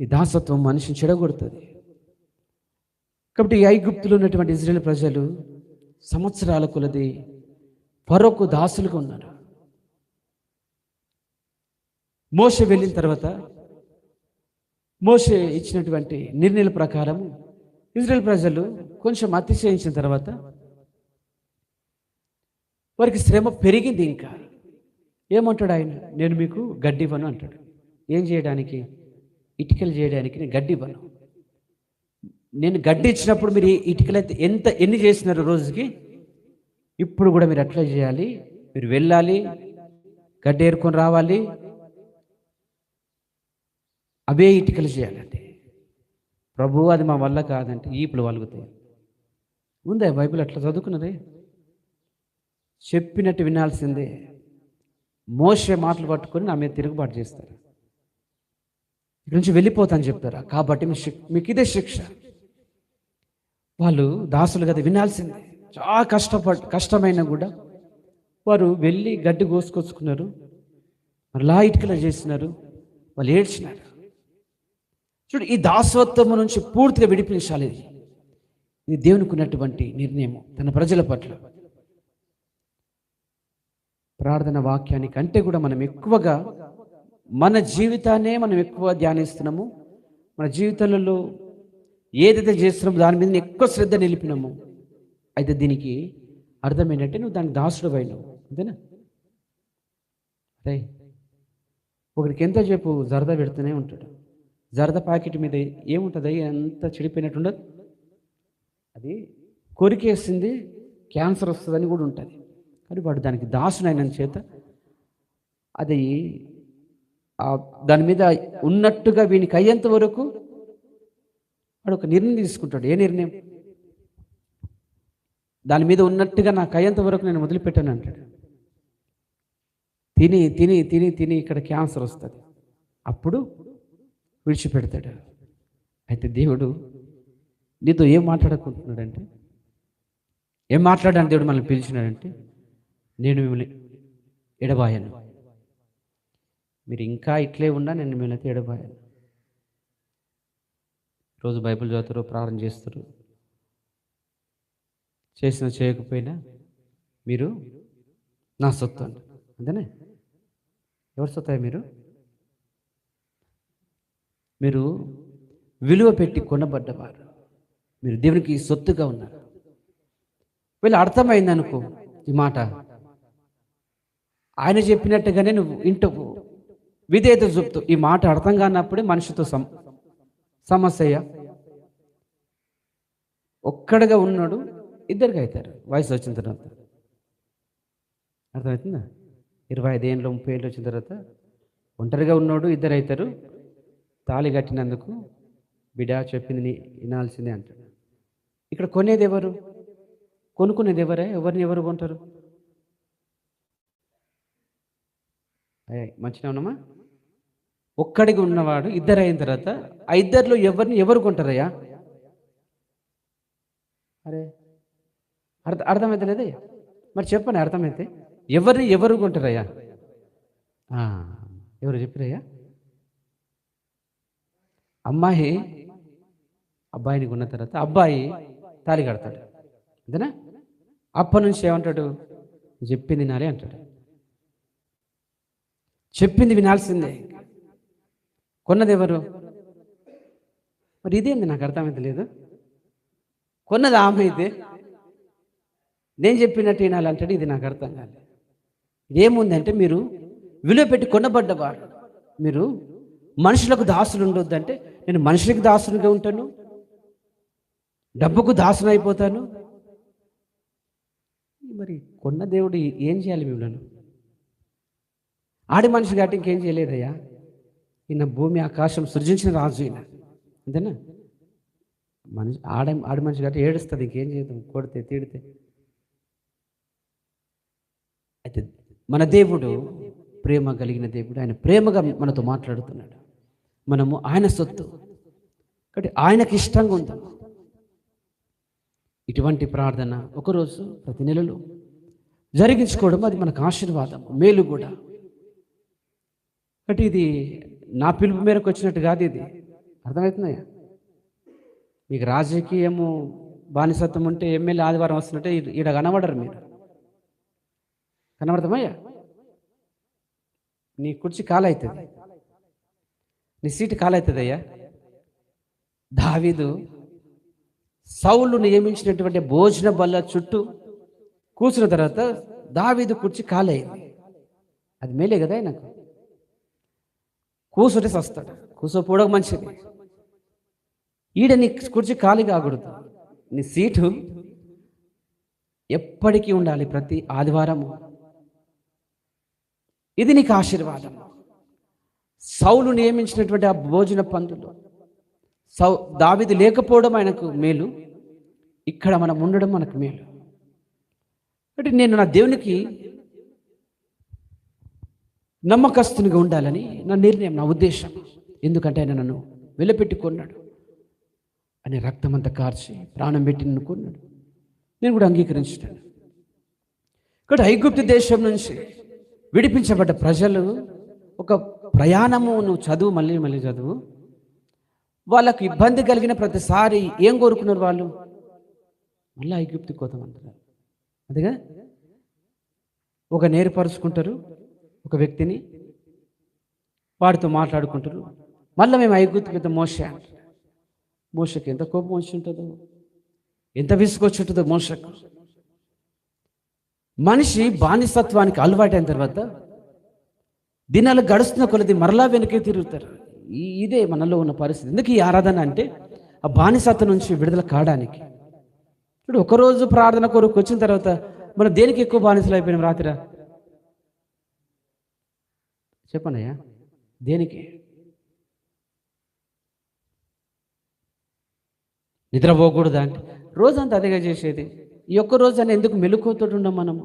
ఈ దాసత్వం మనిషిని చెడగొడుతుంది. కాబట్టి ఈ ఐగుప్తులో ఉన్నటువంటి ఇజ్రాయేల్ ప్రజలు సంవత్సరాల కొలది ఫరోకు దాసులుగా ఉన్నారు. మోషే వెళ్ళిన తర్వాత మోషే ఇచ్చినటువంటి నిర్ణయాల ప్రకారం ఇజ్రాయేల్ ప్రజలు కొంచెం అతిశయించిన తర్వాత వారికి శ్రమ పెరిగింది. ఇంకా ఏమంటాడు ఆయన? నేను మీకు గడ్డి ఇవ్వను అంటాడు. ఏం చేయడానికి? ఇటుకలు చేయడానికి నేను గడ్డి ఇవ్వను. నేను గడ్డి ఇచ్చినప్పుడు మీరు ఇటుకలు అయితే ఎన్ని చేసినారు రోజుకి, ఇప్పుడు కూడా మీరు అట్లా చేయాలి. మీరు వెళ్ళాలి, గడ్డి ఏరుకొని రావాలి, అవే ఇటుకలు చేయాలంటే. ప్రభు అది మా వల్ల కాదంటే ఈపులు వలుగుతాయి. ఉందే బైబిల్ అట్లా చదువుకున్నదే, చెప్పినట్టు వినాల్సిందే. మోషే మాటలు పట్టుకొని నా మీద తిరుగుబాటు చేస్తారు, ఇక్కడి నుంచి వెళ్ళిపోతాను చెప్తారా. కాబట్టి మీకు ఇదే శిక్ష. వాళ్ళు దాసులు కదా, వినాల్సిందే. చాలా కష్టమైనా కూడా వారు వెళ్ళి గడ్డి కోసుకొచ్చుకున్నారు, మరలా ఇటుకలు చేసినారు, వాళ్ళు ఏడ్చినారు. చూడు, ఈ దాసత్వం నుంచి పూర్తిగా విడిపించాలి. ఇది దేవునికి ఉన్నటువంటి నిర్ణయం తన ప్రజల పట్ల. ప్రార్థన వాక్యానికి అంటే కూడా మనం ఎక్కువగా మన జీవితాన్నే మనం ఎక్కువ ధ్యానిస్తున్నాము. మన జీవితాలలో ఏదైతే చేస్తున్నామో దాని మీద ఎక్కువ శ్రద్ధ నిలిపినాము. అయితే దీనికి అర్థం ఏంటంటే నువ్వు దానికి దాసుడు అయినావు, అంతేనా? అదే ఒకరికి ఎంత చెప్పు జరదా పెడుతూనే ఉంటాడు. జరదా ప్యాకెట్ మీద ఏముంటుంది? ఎంత చెడిపోయినట్టు ఉండదు. అది కొరికేసింది, క్యాన్సర్ వస్తుందని కూడా ఉంటుంది. కానీ వాడు దానికి దాసునైన చేత అది దాని మీద ఉన్నట్టుగా వీనికి అయ్యేంత వరకు వాడు ఒక నిర్ణయం తీసుకుంటాడు. ఏ నిర్ణయం? దాని మీద ఉన్నట్టుగా నాకు అయ్యేంత వరకు నేను వదిలిపెట్టాను అంటాడు. తిని తిని తిని తిని ఇక్కడ క్యాన్సర్ వస్తుంది, అప్పుడు విడిచిపెడతాడు. అయితే దేవుడు నీతో ఏం మాట్లాడుకుంటున్నాడంటే, ఏం మాట్లాడాలని దేవుడు మనల్ని పిలిచినాడంటే, నేను మిమ్మల్ని ఎడబాయను, మీరు ఇంకా ఇట్లే ఉన్నా నేను మిమ్మల్ని అయితే ఎడబాయను. రోజు బైబిల్ చదువుతారు, ప్రార్థన చేస్తారు, చేసినా చేయకపోయినా మీరు నా సొత్తు అంట. అంతేనే? ఎవరు సొత్తాయి? మీరు విలువ పెట్టి కొనబడ్డవారు, మీరు దేవునికి సొత్తుగా ఉన్నారు. వీళ్ళు అర్థమైంది అనుకో ఈ మాట, ఆయన చెప్పినట్టుగానే నువ్వు ఇంటకు విధేయత చూపుతూ. ఈ మాట అర్థం కానప్పుడే మనిషితో సమస్య. ఒక్కడిగా ఉన్నాడు, ఇద్దరికి అవుతారు వయసు వచ్చిన తర్వాత. అర్థమవుతుందా? 25 ఏళ్ళు 30 ఏళ్ళు వచ్చిన తర్వాత ఒంటరిగా ఉన్నాడు, ఇద్దరు అవుతారు. తాళి కట్టినందుకు బిడ్డ చెప్పింది వినాల్సిందే అంటాడు. ఇక్కడ కొనేది ఎవరు? కొనుక్కునేది ఎవరే? ఎవరిని ఎవరు కొంటారు? మంచిగా ఉన్నామా? ఒక్కడిగా ఉన్నవాడు ఇద్దరు అయిన తర్వాత ఆ ఇద్దరిలో ఎవరు కొంటారయ్యా? అరే అర్థమైతే లేదయ్యా? మరి చెప్పండి, అర్థమైతే ఎవరు కొంటారయ్యా? ఎవరు చెప్పిరయ్యా? అమ్మాయి అబ్బాయిని కొన్న తర్వాత అబ్బాయి తాళి కడతాడు, అంతేనా? అప్పటి నుంచి ఏమంటాడు? చెప్పింది వినాలి అంటాడు. చెప్పింది వినాల్సిందే. కొన్నది ఎవరు? మరి ఇదేంది నాకు అర్థమైతే లేదు. కొన్నది ఆమె అయితే నేను చెప్పినట్టు వినాలంటాడు. ఇది నాకు అర్థం కాలేదు. ఇదేముందంటే మీరు విలువ పెట్టి కొనబడ్డవాడు. మీరు మనుషులకు దాసులు ఉండొద్దంటే నేను మనుషులకు దాసులుగా ఉంటాను, డబ్బుకు దాసులు అయిపోతాను. మరి కొన్న దేవుడు ఏం చేయాలి? మిమ్మల్ని ఆడి మనిషి కాబట్టి ఇంకేం చేయలేదయ్యా. ఈయన భూమి ఆకాశం సృజించిన రాజు ఈయన, అంతేనా? ఆడి మనిషి కాబట్టి ఏడుస్తుంది, ఇంకేం చేయదు, కొడితే తిడితే. అయితే మన దేవుడు ప్రేమ కలిగిన దేవుడు. ఆయన ప్రేమగా మనతో మాట్లాడుతున్నాడు. మనము ఆయన సొత్తు కాబట్టి ఆయనకి ఇష్టంగా ఉంటాం. ఇటువంటి ప్రార్థన ఒకరోజు ప్రతి నెలలో జరిగించుకోవడం అది మనకు ఆశీర్వాదం, మేలు కూడా. కాబట్టి ఇది నా పిలుపు మేరకు వచ్చినట్టు కాదు. ఇది అర్థమవుతున్నాయా? మీకు రాజకీయము బానిసత్వం ఉంటే ఎమ్మెల్యే ఆదివారం వస్తున్నట్టే ఈడ కనబడరు. మీరు కనబడతామయ్యా? నీ కుర్చీ కాలవుతుంది, నీ సీటు కాలవుతుంది అయ్యా. దావీదు సౌలు నియమించినటువంటి భోజన బల్ల చుట్టూ కూర్చున్న తర్వాత దావీదు కుర్చీ కాలైంది. అది మేలే కదా ఆయనకు. కూర్చుంటే వస్తాడు, కూర్చోపోవడం మంచిది. ఈడ నీ కుర్చీ ఖాళీ కాకూడదు. నీ సీటు ఎప్పటికీ ఉండాలి, ప్రతి ఆదివారము. ఇది నీకు ఆశీర్వాదం. సౌలు నియమించినటువంటి ఆ భోజన పందులు దావీదు లేకపోవడం ఆయనకు మేలు, ఇక్కడ మనం ఉండడం మనకు మేలు. అంటే నేను నా దేవునికి నమ్మకస్తునిగా ఉండాలని నా నిర్ణయం, నా ఉద్దేశం. ఎందుకంటే ఆయన నన్ను వెలపెట్టుకున్నాడు, అని రక్తమంతా కార్చి ప్రాణం పెట్టి నన్ను కొన్నాడు. నేను కూడా అంగీకరించాను. ఇక్కడ ఐగుప్తు దేశం నుంచి విడిపించబడ్డ ప్రజలు ఒక ప్రయాణము, నువ్వు చదువు, మళ్ళీ చదువు. వాళ్ళకు ఇబ్బంది కలిగిన ప్రతిసారి ఏం కోరుకున్నారు వాళ్ళు? మళ్ళీ ఐగుప్తుకి పోతామంటారు. అదిగా ఒక నేర్పరుచుకుంటారు, ఒక వ్యక్తిని వాడితో మాట్లాడుకుంటారు. మళ్ళీ మేము ఐగుప్తుకి వెళ్తాం. మోషకి ఎంత కోపం వచ్చి ఉంటుందో, ఎంత విసుగొచ్చి ఉంటుందో మోషకు. మనిషి బానిసత్వానికి అలవాటైన తర్వాత దినాలు గడుస్తున్న కొలది మరలా వెనకే తిరుగుతారు. ఇదే మనలో ఉన్న పరిస్థితి. ఎందుకు ఈ ఆరాధన అంటే ఆ బానిసత్వం నుంచి విడుదల కావడానికి. ఇప్పుడు ఒకరోజు ప్రార్థన కొరకు వచ్చిన తర్వాత మనం దేనికి ఎక్కువ బానిసలు అయిపోయినాం? రాత్రి చెప్పండి అయ్యా, దేనికి? నిద్రపోకూడదా అంటే రోజంతా అదేగా చేసేది. ఈ ఒక్క రోజు అని ఎందుకు మెలుకువతో ఉన్నాం మనము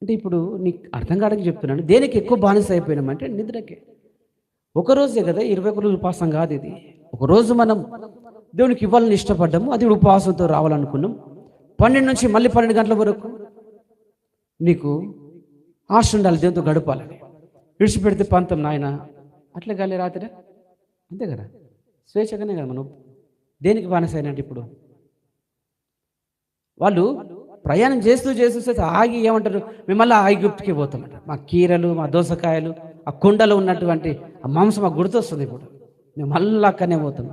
అంటే? ఇప్పుడు నీకు అర్థం కావడానికి చెప్తున్నాను. దేనికి ఎక్కువ బానిస అయిపోయినామంటే నిద్రకే. ఒకరోజే కదా, 21 రోజులు ఉపాసం కాదు ఇది. ఒకరోజు మనం దేవునికి ఇవ్వాలని ఇష్టపడ్డాము, అది ఉపవాసంతో రావాలనుకున్నాం. 12 నుంచి మళ్ళీ 12 గంటల వరకు నీకు ఆశ ఉండాలి, దేవునితో గడపాలని. విడిచిపెడితే పంతం నాయన, అట్లే గాలి రాత్రి, అంతే కదా, స్వేచ్ఛగానే కదా మనం. దేనికి బానిస అయినట్టు? ఇప్పుడు వాళ్ళు ప్రయాణం చేస్తూ ఆగి ఏమంటారు? మిమ్మల్ని ఐగుప్తుకి పోతామట. మా కీరలు, మా దోసకాయలు, ఆ కుండలో ఉన్నటువంటి ఆ మాంసం మాకు గుర్తొస్తుంది. ఇప్పుడు మేము మళ్ళీ అక్కనే పోతాం.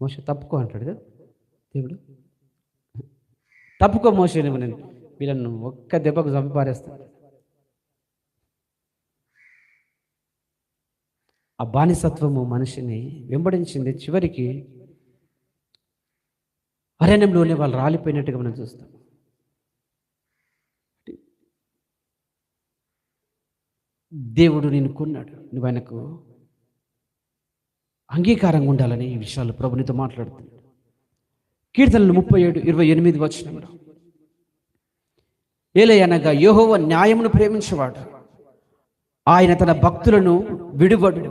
మోషే తప్పుకో అంటాడు కదా దేవుడు. తప్పుకో మోషే, నేను వీళ్ళను ఒక్క దెబ్బకు చంపిపారేస్తాను. ఆ బానిసత్వము మనిషిని వెంబడించింది. చివరికి అరణ్యంలోనే వాళ్ళు రాలిపోయినట్టుగా మనం చూస్తాం. దేవుడు నిన్ను కొన్నాడు, నువ్వు ఆయనకు అంగీకారంగా ఉండాలని ఈ విషయాలు ప్రభు నీతో మాట్లాడుతున్నాడు. కీర్తనలు 37:28 వచనంలో ఏలయనగా యెహోవా న్యాయమును ప్రేమించేవాడు, ఆయన తన భక్తులను విడువడు,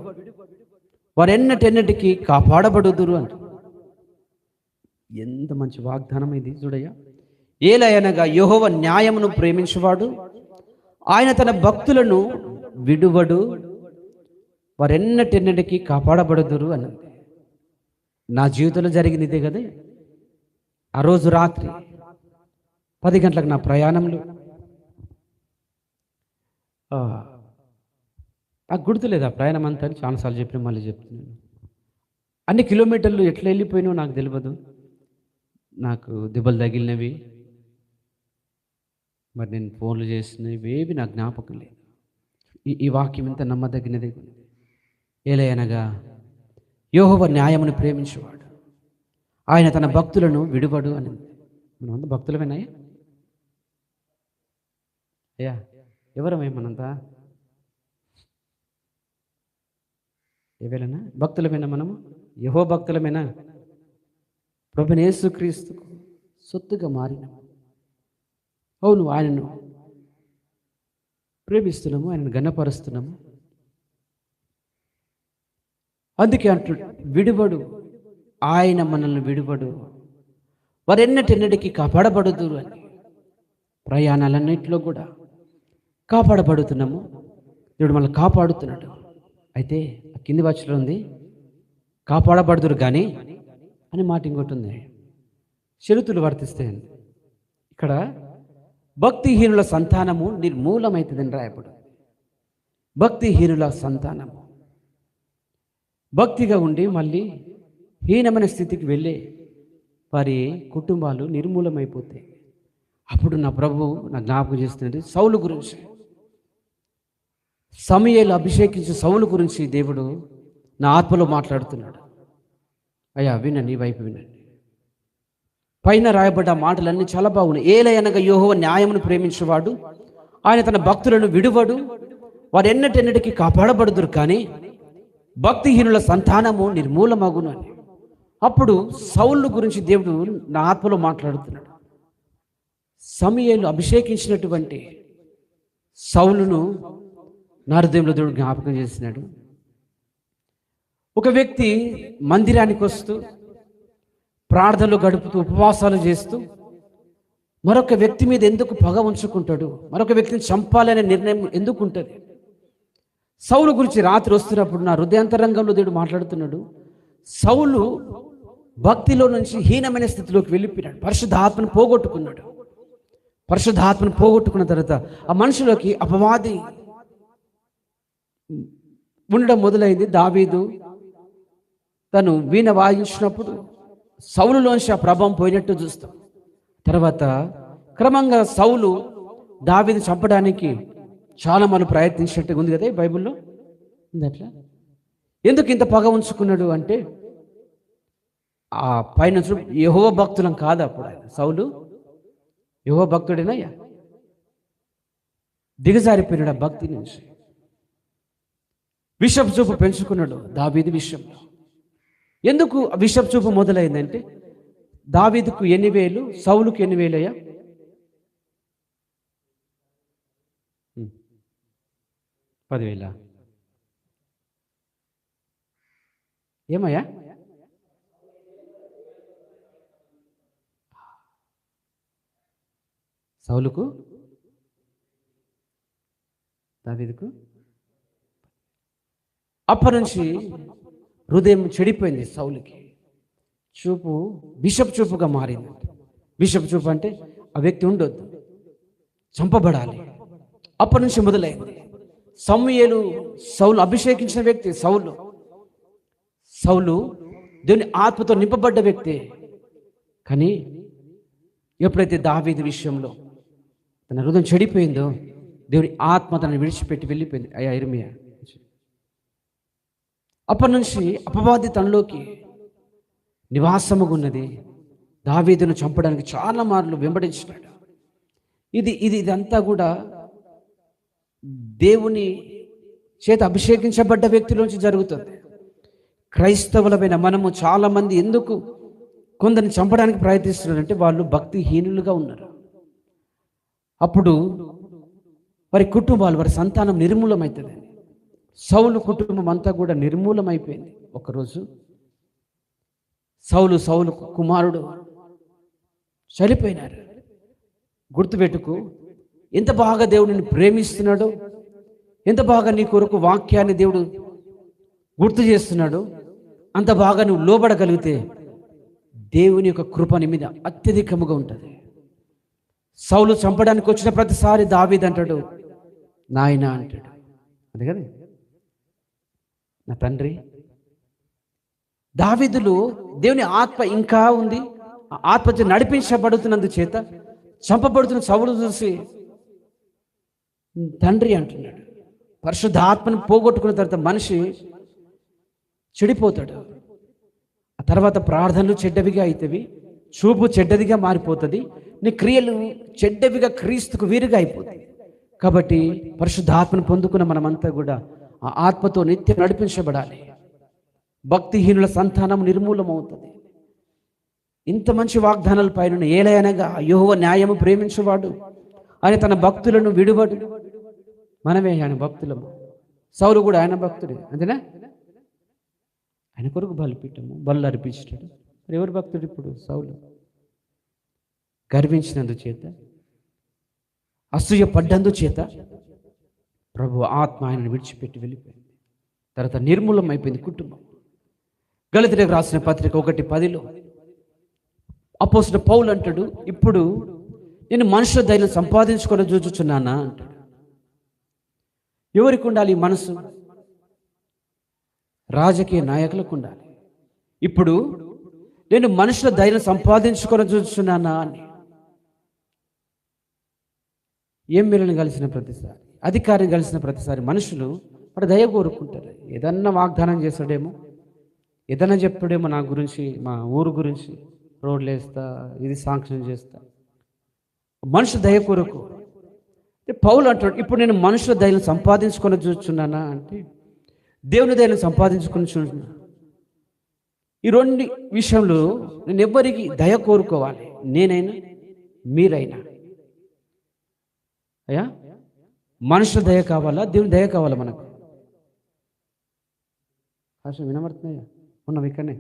వారెన్నటెన్నటికీ కాపాడబడుదురు అంట. ఎంత మంచి వాగ్దానం ఇది చూడయ్యా. ఏలయనగా యెహోవా న్యాయమును ప్రేమించేవాడు, ఆయన తన భక్తులను విడువడు, వారెన్నటెన్నటికీ కాపాడబడుదురు అన్నది. నా జీవితంలో జరిగింది ఇదే కదా. ఆ రోజు రాత్రి 10 గంటలకు నా ప్రయాణంలో నాకు గుర్తులేదు ఆ ప్రయాణం అంతా అని చాలాసార్లు చెప్పిన, మళ్ళీ చెప్తున్నాను. అన్ని కిలోమీటర్లు ఎట్లా వెళ్ళిపోయినో నాకు తెలియదు. నాకు దెబ్బలు తగిలినవి, మరి నేను ఫోన్లు చేసినవి ఏవి నాకు జ్ఞాపకం లేదు. ఈ వాక్యం ఎంత నమ్మదగినది. ఏలయనగా యెహోవా న్యాయమును ప్రేమించేవాడు, ఆయన తన భక్తులను విడువడు అని. మనమంతా భక్తులమేనాయా? అయ్యా ఎవరమే మనంతా? ఏవేళనా భక్తులమేనా మనము? యెహోవా భక్తులమేనా? ప్రభువైన యేసుక్రీస్తుకు సొత్తుగా మారినాము. అవును, ఆయనను ప్రేమిస్తున్నాము, ఆయనను గణపరుస్తున్నాము. అందుకే అంటుడు, విడువడు, ఆయన మనల్ని విడువడు, వారెన్నటెన్నటికీ కాపాడబడుదురు అని. ప్రయాణాలన్నింటిలో కూడా కాపాడబడుతున్నాము. దేవుడు మనల్ని కాపాడుతున్నాడు. అయితే ఆ కింది వాక్యంలో ఉంది, కాపాడబడుదురు కానీ అని మాట ఇంకోటి ఉంది, షరతులు వర్తిస్తాయండి. ఇక్కడ భక్తిహీనుల సంతానము నిర్మూలమవుతుందని రాయబడు. భక్తిహీనుల సంతానము భక్తిగా ఉండి మళ్ళీ హీనమైన స్థితికి వెళ్ళే వారి కుటుంబాలు నిర్మూలమైపోతాయి. అప్పుడు నా ప్రభువు నా జ్ఞాపకం చేస్తున్నది సౌలు గురించి. సమూయేలు అభిషేకించి సౌలు గురించి దేవుడు నా ఆత్మలో మాట్లాడుతున్నాడు. అయ్యా వినండి, ఈ వైపు వినండి. పైన రాయబడ్డ మాటలన్నీ చాలా బాగున్నాయి. ఏలయనగా యెహోవా న్యాయమును ప్రేమించేవాడు, ఆయన తన భక్తులను విడువడు, వారు ఎన్నటెన్నటికీ కాపాడబడుదురు కానీ భక్తిహీనుల సంతానము నిర్మూలమగును అని. అప్పుడు సౌలు గురించి దేవుడు నా ఆత్మలో మాట్లాడుతున్నాడు. సమూయేలు అభిషేకించినటువంటి సౌలును నా హృదయంలో దేవుడు జ్ఞాపకం చేసినాడు. ఒక వ్యక్తి మందిరానికి వస్తూ ప్రార్థనలు గడుపుతూ ఉపవాసాలు చేస్తూ మరొక వ్యక్తి మీద ఎందుకు పగ ఉంచుకుంటాడు? మరొక వ్యక్తిని చంపాలనే నిర్ణయం ఎందుకు ఉంటుంది? సౌలు గురించి రాత్రి వస్తున్నప్పుడు నా హృదయాంతరంగంలో దేవుడు మాట్లాడుతున్నాడు. సౌలు భక్తిలో నుంచి హీనమైన స్థితిలోకి వెళ్ళిపోయినాడు. పరిశుద్ధాత్మను పోగొట్టుకున్నాడు. పరిశుద్ధాత్మను పోగొట్టుకున్న తర్వాత ఆ మనుషులోకి అపవాది ఉండడం మొదలైంది. దావీదు తను వీణ వాయించినప్పుడు సౌలులోంచి ఆ ప్రభావం పోయినట్టు చూస్తాం. తర్వాత క్రమంగా సౌలు దావీదు చంపడానికి చాలా మంది ప్రయత్నించినట్టుగా ఉంది కదా బైబిల్లో. ఉంది అట్లా. ఎందుకు ఇంత పగ ఉంచుకున్నాడు అంటే ఆ పైన యెహోవా భక్తులం కాదు. అప్పుడు ఆయన సౌలు యెహోవా భక్తుడేనయ్యా, దిగజారిపోయినాడు ఆ భక్తి నుంచి. విషపు చూపు పెంచుకున్నాడు దావీదు విషయంలో. ఎందుకు విషపు చూపు మొదలైందంటే దావీదుకు 8,000, సౌలుకు 8,000 అయ్యా. ఉం. 10,000 ఏమయ్యా? సౌలుకు దావీదుకు. అప్పటి నుంచి హృదయం చెడిపోయింది సౌలుకి. చూపు బిషప్ చూపుగా మారింది. బిషప్ చూపు అంటే ఆ వ్యక్తి ఉండొద్దు, చంపబడాలి. అప్పటి నుంచి మొదలైంది. సమూయేలు సౌలు అభిషేకించిన వ్యక్తి. సౌలు దేవుని ఆత్మతో నింపబడ్డ వ్యక్తి. కానీ ఎప్పుడైతే దావీదు విషయంలో తన హృదయం చెడిపోయిందో దేవుని ఆత్మ తనని విడిచిపెట్టి వెళ్ళిపోయింది. అయ్యా ఇర్మియా. అప్పటి నుంచి అపవాది తనలోకి నివాసముగున్నది. దావీదును చంపడానికి చాలా మార్లు వెంబడించినాడు. ఇదంతా కూడా దేవుని చేత అభిషేకించబడ్డ వ్యక్తిలోంచి జరుగుతుంది. క్రైస్తవులమైన మనము చాలామంది ఎందుకు కొందరిని చంపడానికి ప్రయత్నిస్తున్నారంటే వాళ్ళు భక్తిహీనులుగా ఉన్నారు. అప్పుడు వారి కుటుంబాలు, వారి సంతానం నిర్మూలమవుతుంది. సౌలు కుటుంబం అంతా కూడా నిర్మూలమైపోయింది. ఒకరోజు సౌలు కుమారుడు చనిపోయినారు. గుర్తుపెట్టుకు, ఎంత బాగా దేవుడిని ప్రేమిస్తున్నాడో, ఎంత బాగా నీ కొరకు వాక్యాన్ని దేవుడు గుర్తు చేస్తున్నాడో, అంత బాగా నువ్వు లోబడగలిగితే దేవుని యొక్క కృప నీ మీద అత్యధికముగా ఉంటుంది. సౌలు చంపడానికి వచ్చిన ప్రతిసారి దావీదు అంటాడు, నాయన అంటాడు. అంతే కదా, నా తండ్రి. దావీదులో దేవుని ఆత్మ ఇంకా ఉంది. ఆ ఆత్మ నడిపించబడుతున్నందు చేత చంపబడుతున్న సౌలు చూసి తండ్రి అంటున్నాడు. పరిశుద్ధ ఆత్మను పోగొట్టుకున్న తర్వాత మనిషి చెడిపోతాడు. ఆ తర్వాత ప్రార్థనలు చెడ్డవిగా అవుతాయి, చూపు చెడ్డదిగా మారిపోతుంది, నీ క్రియలు చెడ్డవిగా క్రీస్తుకు వీరుగా అయిపోతాయి. కాబట్టి పరిశుద్ధ ఆత్మను పొందుకున్న మనమంతా కూడా ఆ ఆత్మతో నిత్యం నడిపించబడాలి. భక్తిహీనుల సంతానం నిర్మూలమవుతుంది. ఇంత మంచి వాగ్దానాల పైన ఏలయనగా యెహోవా న్యాయము ప్రేమించేవాడు, ఆయన తన భక్తులను విడువడు. మనమే ఆయన భక్తులము. సౌలు కూడా ఆయన భక్తుడే, అంతేనా? ఆయన కొరకు బలు అర్పించాడు. మరి ఎవరు భక్తుడు ఇప్పుడు? సౌలు. గర్వించినందు చేత, అసూయ పడ్డందు చేత ప్రభు ఆత్మ ఆయనను విడిచిపెట్టి వెళ్ళిపోయింది. తర్వాత నిర్మూలం అయిపోయింది కుటుంబం. గలతీయులకు రాసిన పత్రిక 1:10 అపోస్తలుడు పౌలు అంటాడు, ఇప్పుడు నేను మనుషుల ధైర్యం సంపాదించుకొని చూచుచున్నానా అంటాడు. ఎవరికి ఉండాలి ఈ మనసు? రాజకీయ నాయకులకు ఉండాలి. ఇప్పుడు నేను మనుషుల ధైర్యం సంపాదించుకొని చూచుచున్నానా అని. ఎమ్మెల్యేని కలిసిన ప్రతిసారి, అధికారిని కలిసిన ప్రతిసారి మనుషులు వాడు దయ కోరుకుంటారు. ఏదన్నా వాగ్దానం చేస్తాడేమో, ఏదన్నా చెప్తాడేమో నా గురించి, మా ఊరు గురించి, రోడ్లు వేస్తా, ఇది శాంక్షన్ చేస్తా. మనుషు దయ కొరకు. పౌలు అంటాడు, ఇప్పుడు నేను మనుషుల దయను సంపాదించుకొని చూస్తున్నానా అంటే దేవుని దయను సంపాదించుకొని చూస్తున్నా. ఈ రెండు విషయంలో నేను ఎవ్వరికి దయ కోరుకోవాలి? నేనైనా మీరైనా. అయ్యా, మనుషుల దయ కావాలా, దేవుని దయ కావాలా మనకు? ఆశ వినబడుతున్నాయా? ఉన్నాం ఇక్కడనే.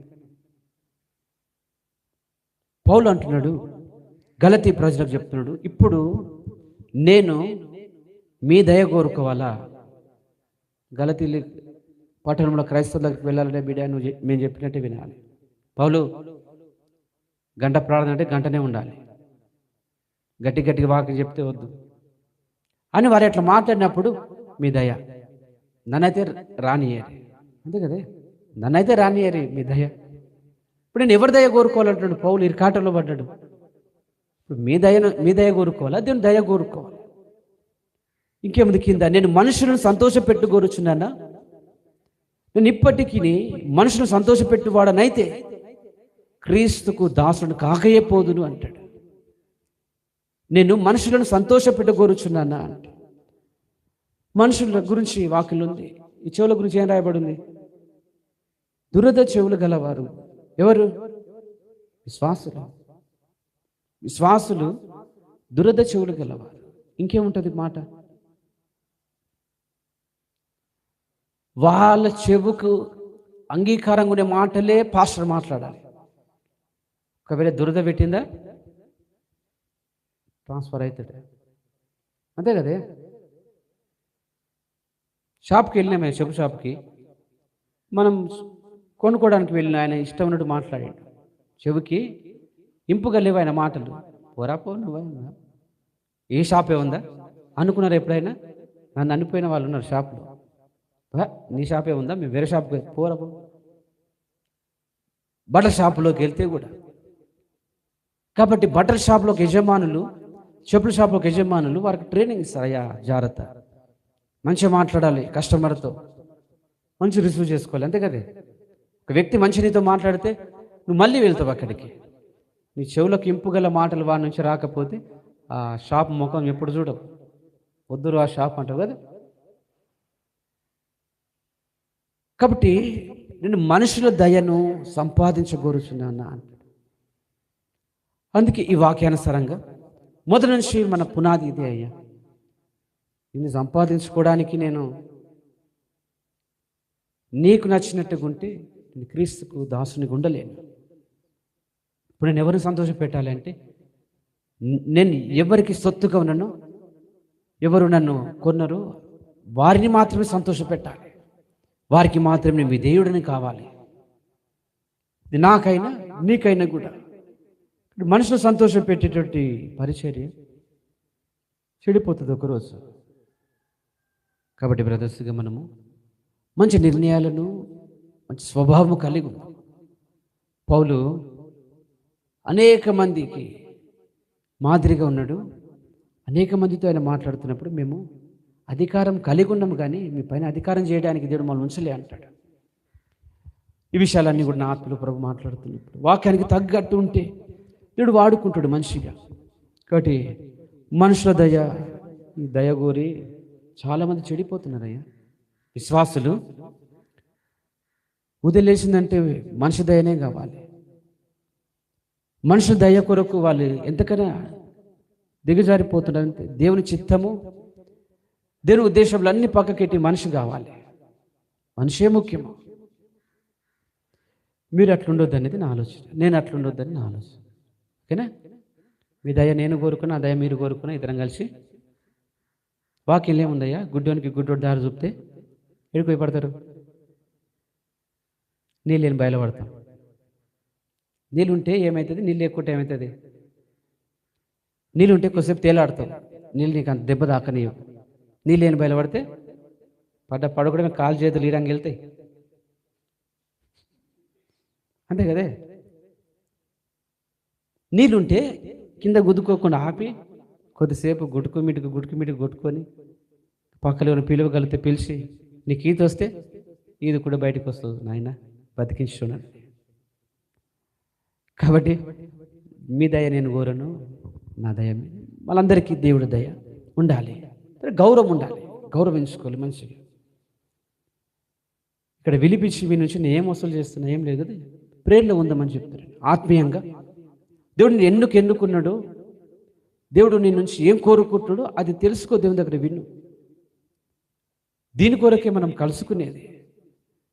పౌలు అంటున్నాడు, గలతీ ప్రజలకు చెప్తున్నాడు, ఇప్పుడు నేను మీ దయ కోరుకోవాలా? గలతీ పట్టణంలో క్రైస్తవులకు వెళ్ళాలంటే బిడ్డ నువ్వు మేము చెప్పినట్టే వినాలి. పౌలు గంట ప్రార్థన అంటే గంటనే ఉండాలి, గట్టిగా వాక్యం చెప్తే వద్దు అని వారు అట్లా మాట్లాడినప్పుడు మీ దయ నన్నైతే రానియరి. అంతే కదా, నన్నైతే రానియరి మీ దయ. ఇప్పుడు నేను ఎవరి దయ కోరుకోవాలంటాడు పౌలు? ఇరకాటంలో పడ్డాడు. ఇప్పుడు మీ దయ కోరుకోవాలా, దేవుని దయ కోరుకోవాలి? ఇంకేముంది కింద, నేను మనుషులను సంతోషపెట్టు కోరుచున్నానా? నేను ఇప్పటికీ మనుషులను సంతోషపెట్టువాడనైతే క్రీస్తుకు దాసుడు కాకయపోదును అంటాడు. నేను మనుషులను సంతోషపెట్టు కోరుచున్నానా అంటే మనుషుల గురించి వాక్యం ఉంది. ఈ చెవుల గురించి ఏం రాయబడి ఉంది? దురద చెవులు గలవారు ఎవరు? విశ్వాసులు దురద చెవులు గలవారు. ఇంకేముంటుంది మాట? వాళ్ళ చెవుకు అంగీకారంగా ఉండే మాటలే పాస్టర్ మాట్లాడాలి. ఒకవేళ దురద పెట్టిందా ట్రాన్స్ఫర్ అవుతాడు. అంతే కదే. షాప్కి వెళ్ళినామే, చెప్పు షాప్కి మనం కొనుక్కోవడానికి వెళ్ళిన ఆయన ఇష్టం ఉన్నట్టు మాట్లాడాడు. చెవికి ఇంపుగా లేవు ఆయన మాటలు. పోరాపో నువ్వు ఏ షాపే ఉందా అనుకున్నారు ఎప్పుడైనా? నన్ను అనిపోయిన వాళ్ళు ఉన్నారు షాప్లో. నీ షాపే ఉందా, మేము వేరే షాప్కి పోరాపో. బట్టల షాపులోకి వెళ్తే కూడా. కాబట్టి బట్టల షాప్లోకి యజమానులు, చెప్పుల షాప్లోకి యజమానులు వారికి ట్రైనింగ్ ఇస్తారు. అయ్యా జాగ్రత్త, మంచిగా మాట్లాడాలి, కస్టమర్తో మంచి రిసీవ్ చేసుకోవాలి. అంతే కదే. ఒక వ్యక్తి మంచి నీతో మాట్లాడితే నువ్వు మళ్ళీ వెళ్తావు అక్కడికి. నీ చెవులకు ఇంపుగల మాటలు వాడి నుంచి రాకపోతే ఆ షాప్ ముఖం ఎప్పుడు చూడవు, వద్దురు ఆ షాప్ అంటావు కదా. కాబట్టి నేను మనుషుల దయను సంపాదించగోరుచున్నాను అంటాడు. అందుకే ఈ వాక్యానుసారంగా మొదటి నుంచి మన పునాది ఇదే అయ్యా. నిన్ను సంపాదించుకోవడానికి నేను నీకు నచ్చినట్టుగా ఉంటే నేను క్రీస్తుకు దాసునిగా ఉండలేను. ఇప్పుడు నేను ఎవరిని సంతోష పెట్టాలి అంటే, నేను ఎవరికి సొత్తుగా ఉన్నానో, ఎవరు నన్ను కొన్నారో వారిని మాత్రమే సంతోష పెట్టాలి. వారికి మాత్రమే నేను విధేయుడిని కావాలి. నాకైనా నీకైనా కూడా మనుషులు సంతోష పెట్టేటువంటి పరిచర్య చెడిపోతుంది ఒకరోజు. కాబట్టి బ్రదర్స్గా మనము మంచి నిర్ణయాలను, మంచి స్వభావం కలిగి ఉన్నాం. పౌలు అనేక మందికి మాదిరిగా ఉన్నాడు. అనేక మందితో ఆయన మాట్లాడుతున్నప్పుడు మేము అధికారం కలిగి ఉన్నాము, కానీ మీ పైన అధికారం చేయడానికి దేవుడు మమ్మల్ని ఉంచలే అంటాడు. ఈ విషయాలన్నీ కూడా నా ఆత్మలో ప్రభు మాట్లాడుతున్నప్పుడు వాక్యానికి తగ్గట్టు ఉంటే దేవుడు వాడుకుంటాడు మనిషిగా. కాబట్టి మనుషుల దయ, ఈ దయ కోరి చాలామంది చెడిపోతున్నారయ్యా. విశ్వాసులు వదిలేసిందంటే మనిషి దయనే కావాలి. మనుషుల దయ కొరకు వాళ్ళు ఎంతకైనా దిగజారిపోతున్నారంటే దేవుని చిత్తము, దేవుని ఉద్దేశంలో అన్ని పక్కకెట్టి మనిషి కావాలి. మనిషే ముఖ్యము. మీరు అట్లుండొద్దు అనేది నా ఆలోచన, నేను అట్లుండొద్దని నా ఆలోచన. ఓకేనా? మీ దయ నేను కోరుకున్నా, ఆ దయ మీరు కోరుకున్నా, ఇద్దరం కలిసి వాక్యం ఏముందయ్యా, గుడ్డోనికి గుడ్డోడు దారి చూపితే ఎడిపోయి పడతారు. నీళ్ళు లేని బయలుపడతాం. నీళ్ళు ఉంటే ఏమవుతుంది, నీళ్ళు లేకుంటే ఏమవుతుంది? నీళ్ళు ఉంటే కొద్దిసేపు తేలాడతావు, నీళ్ళు నీకు అంత దెబ్బ దాకనీయవు. నీళ్ళు లేని బయలుపడితే పడకూడమే, కాలు చేతులు ఈరంగి వెళ్తాయి. అంతే కదే. నీళ్ళుంటే కింద గుద్దుకోకుండా ఆపి కొద్దిసేపు గుట్టుకు మిటుకు కొట్టుకొని పక్కన ఏమైనా పిలువగలిగితే పిలిచి నీకు ఈత వస్తే ఈది కూడా బయటకు వస్తుంది, నాయన బతికించున్నాను. కాబట్టి మీ దయ నేను కోరను, నా దయ వాళ్ళందరికీ దేవుడి దయ ఉండాలి. గౌరవం ఉండాలి, గౌరవించుకోవాలి మనిషిగా. ఇక్కడ విలిపించి మీ నుంచి నేను ఏం వసూలు చేస్తున్నా ఏం లేదు కదా, ప్రేరలో ఉందామని చెప్తారు. ఆత్మీయంగా దేవుడు నేను ఎందుకు ఎన్నుకున్నాడో, దేవుడు నీ నుంచి ఏం కోరుకుంటున్నాడో అది తెలుసుకో, దేవుని దగ్గర విను. దీని కొరకే మనం కలుసుకునేది.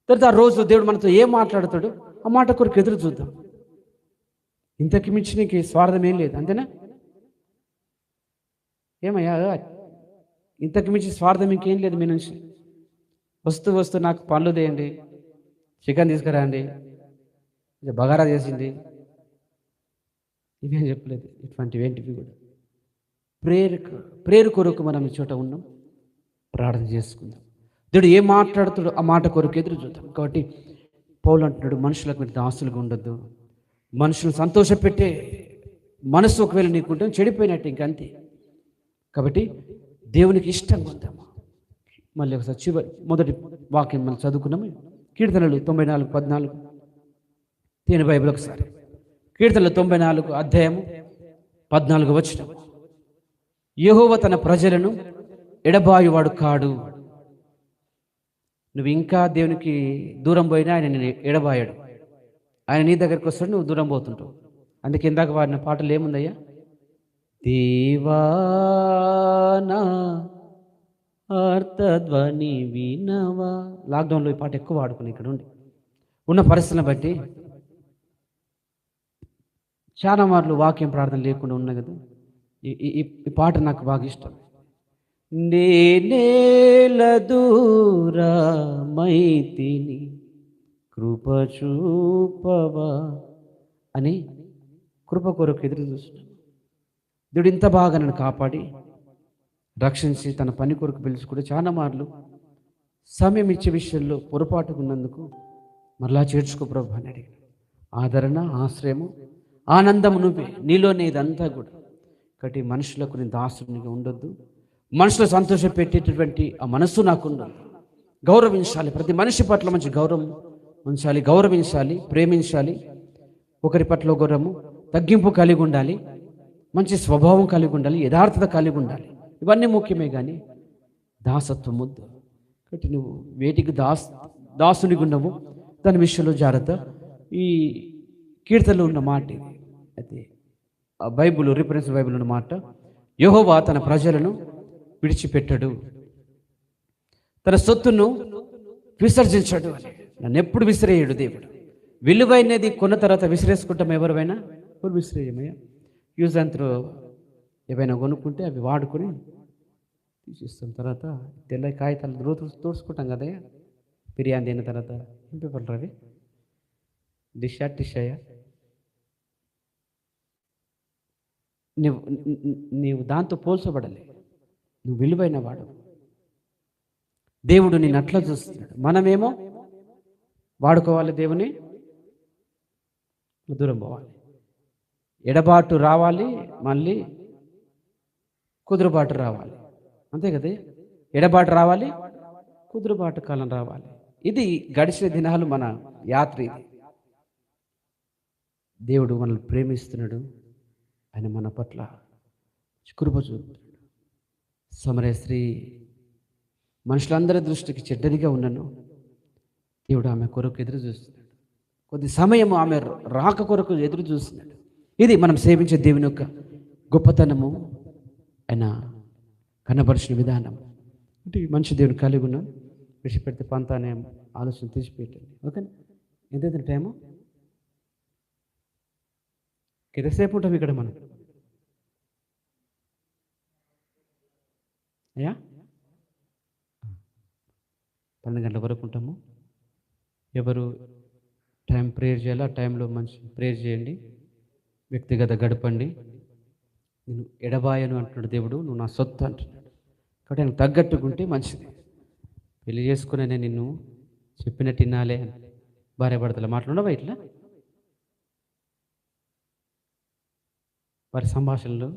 తర్వాత ఆ రోజు దేవుడు మనతో ఏం మాట్లాడతాడో ఆ మాట కొరకు ఎదురు చూద్దాం. ఇంతకు మించి నీకు స్వార్థం ఏం లేదు, అంతేనా? ఏమయ్యా, ఇంతకు మించి స్వార్థం ఇంకేం లేదు మీ నుంచి. వస్తూ నాకు పనులు తీయండి, చికెన్ తీసుకురండి, బగారా చేసింది, ఇవేం చెప్పలేదు. ఇటువంటివి ఏంటివి కూడా ప్రేరు కొరకు మనం ఈ చోట ఉన్నాం. ప్రార్థన చేసుకుందాం. దేవుడు ఏం మాట్లాడుతాడో ఆ మాట కొరకు ఎదురు చూద్దాం. కాబట్టి పౌలు అంటున్నాడు, మనుషులకు మీరు దాసులుగా ఉండొద్దు. మనుషులను సంతోషపెట్టే మనసు ఒకవేళ నీకుంటే చెడిపోయినట్టు ఇంకంతే. కాబట్టి దేవునికి ఇష్టంగా ఉందాము. మళ్ళీ ఒకసారి మొదటి వాక్యం మనం చదువుకున్నాము. కీర్తనలు 94:14. తీయని బైబిల్ ఒకసారి. కీర్తనలు 94 అధ్యాయము 14 వచనం. యెహోవా తన ప్రజలను ఎడబాయువాడు కాడు. నువ్వు ఇంకా దేవునికి దూరం పోయినా ఆయన నేను ఎడబాయాడు. ఆయన నీ దగ్గరికి వస్తాడు, నువ్వు దూరం పోతుంటావు. అందుకే ఇందాక వాడిన పాటలు ఏముందయ్యా, దేవానా అర్థధ్వని వినవా. లాక్డౌన్లో ఈ పాట ఎక్కువ వాడుకుని ఇక్కడ ఉండి ఉన్న పరిస్థితులను బట్టి చాలా మార్లు వాక్యం ప్రార్థన లేకుండా ఉన్నా కదా. ఈ పాట నాకు బాగా ఇష్టం. నేనేల దూరమైతిని కృప చూపవా అని కృప కొరకు ఎదురు చూస్తున్నాను. దేవుడు ఇంత బాగా నన్ను కాపాడి రక్షించి తన పని కొరకు పిలిచి కూడా చాలా మార్లు సమయం ఇచ్చే విషయంలో పొరపాటుగా ఉన్నందుకు మరలా చేర్చుకో ప్రభు అని అడిగాను. ఆదరణ, ఆశ్రయము, ఆనందము నువ్వే, నీలోనే ఇదంతా కూడా. కాబట్టి మనుషులకు నేను దాసునిగా ఉండొద్దు. మనుషులు సంతోష పెట్టేటటువంటి ఆ మనస్సు నాకు ఉండదు. గౌరవించాలి, ప్రతి మనిషి పట్ల మంచి గౌరవం ఉంచాలి, గౌరవించాలి, ప్రేమించాలి. ఒకరి పట్ల గౌరవము, తగ్గింపు కలిగి ఉండాలి, మంచి స్వభావం కలిగి ఉండాలి, యథార్థత కలిగి ఉండాలి. ఇవన్నీ ముఖ్యమే, కానీ దాసత్వం వద్దు. కాబట్టి నువ్వు వేటికి దాసునిగా ఉన్నావు దాని విషయంలో జాగ్రత్త. ఈ కీర్తనలో ఉన్న మాట ఇది. అయితే బైబిల్ రిఫరెన్స్ బైబిల్ అన్నమాట. యెహోవా తన ప్రజలను విడిచిపెట్టడు, తన సొత్తును విసర్జించడు అని. నన్ను ఎప్పుడు విసిరేయడు దేవుడు. విలువైనది కొన్న తర్వాత విసిరేసుకుంటాం ఎవరైనా? ఎవరు విసిరేయమయ్యా? యూజ్ అండ్ త్రో ఏవైనా కొనుక్కుంటే అవి వాడుకొని తీసిస్తాం. తర్వాత తెల్ల కాగితాలు తోడుచుకుంటాం కదయ్యా. బిర్యానీ తిన్న తర్వాత ఏం పేపర్లు అవి? టిష్ అయ్యా. నీవు దాంతో పోల్చబడాలి. నువ్వు విలువైన వాడు. దేవుడు నిన్ను అట్లా చూస్తున్నాడు. మనమేమో వాడుకోవాలి, దేవుని దూరం పోవాలి. ఎడబాటు రావాలి, మళ్ళీ కుదురుబాటు రావాలి. అంతే కదా? ఎడబాటు రావాలి, కుదురుబాటు కాలం రావాలి. ఇది గడిచిన దినాలు మన యాత్ర. ఇది దేవుడు మనల్ని ప్రేమిస్తున్నాడు. ఆయన మన పట్ల కృప చూపుతున్నాడు. సమరయ స్త్రీ మనుషులందరి దృష్టికి చెడ్డదిగా ఉన్నను దేవుడు ఆమె కొరకు ఎదురు చూస్తున్నాడు. కొద్ది సమయం ఆమె రాక కొరకు ఎదురు చూస్తున్నాడు. ఇది మనం సేవించే దేవుని యొక్క గొప్పతనము, ఆయన కనబరిచిన విధానం. అంటే మంచి దేవుని కలిగి ఉన్నాం. విడిచిపెడితే పంత అనే ఆలోచన తీసిపెట్టండి. ఓకేనా? ఎంతైతే టైము? ఎంతసేపు ఉంటాం ఇక్కడ మనం? అయ్యా 12 గంటల వరకు ఉంటాము. ఎవరు టైం ప్రేయర్ చేయాలో ఆ టైంలో మంచి ప్రేయర్ చేయండి. వ్యక్తిగత గడపండి. నేను ఎడబాయను అంటున్నాడు దేవుడు. నువ్వు నా సొత్తు అంటున్నాడు. కాబట్టి ఆయన తగ్గట్టుకుంటే మంచిది. పెళ్లి చేసుకునే నిన్ను చెప్పినట్టు వినాలే. భార్య భర్తల మాట్లాడవా ఇట్లా? వారి సంభాషణలు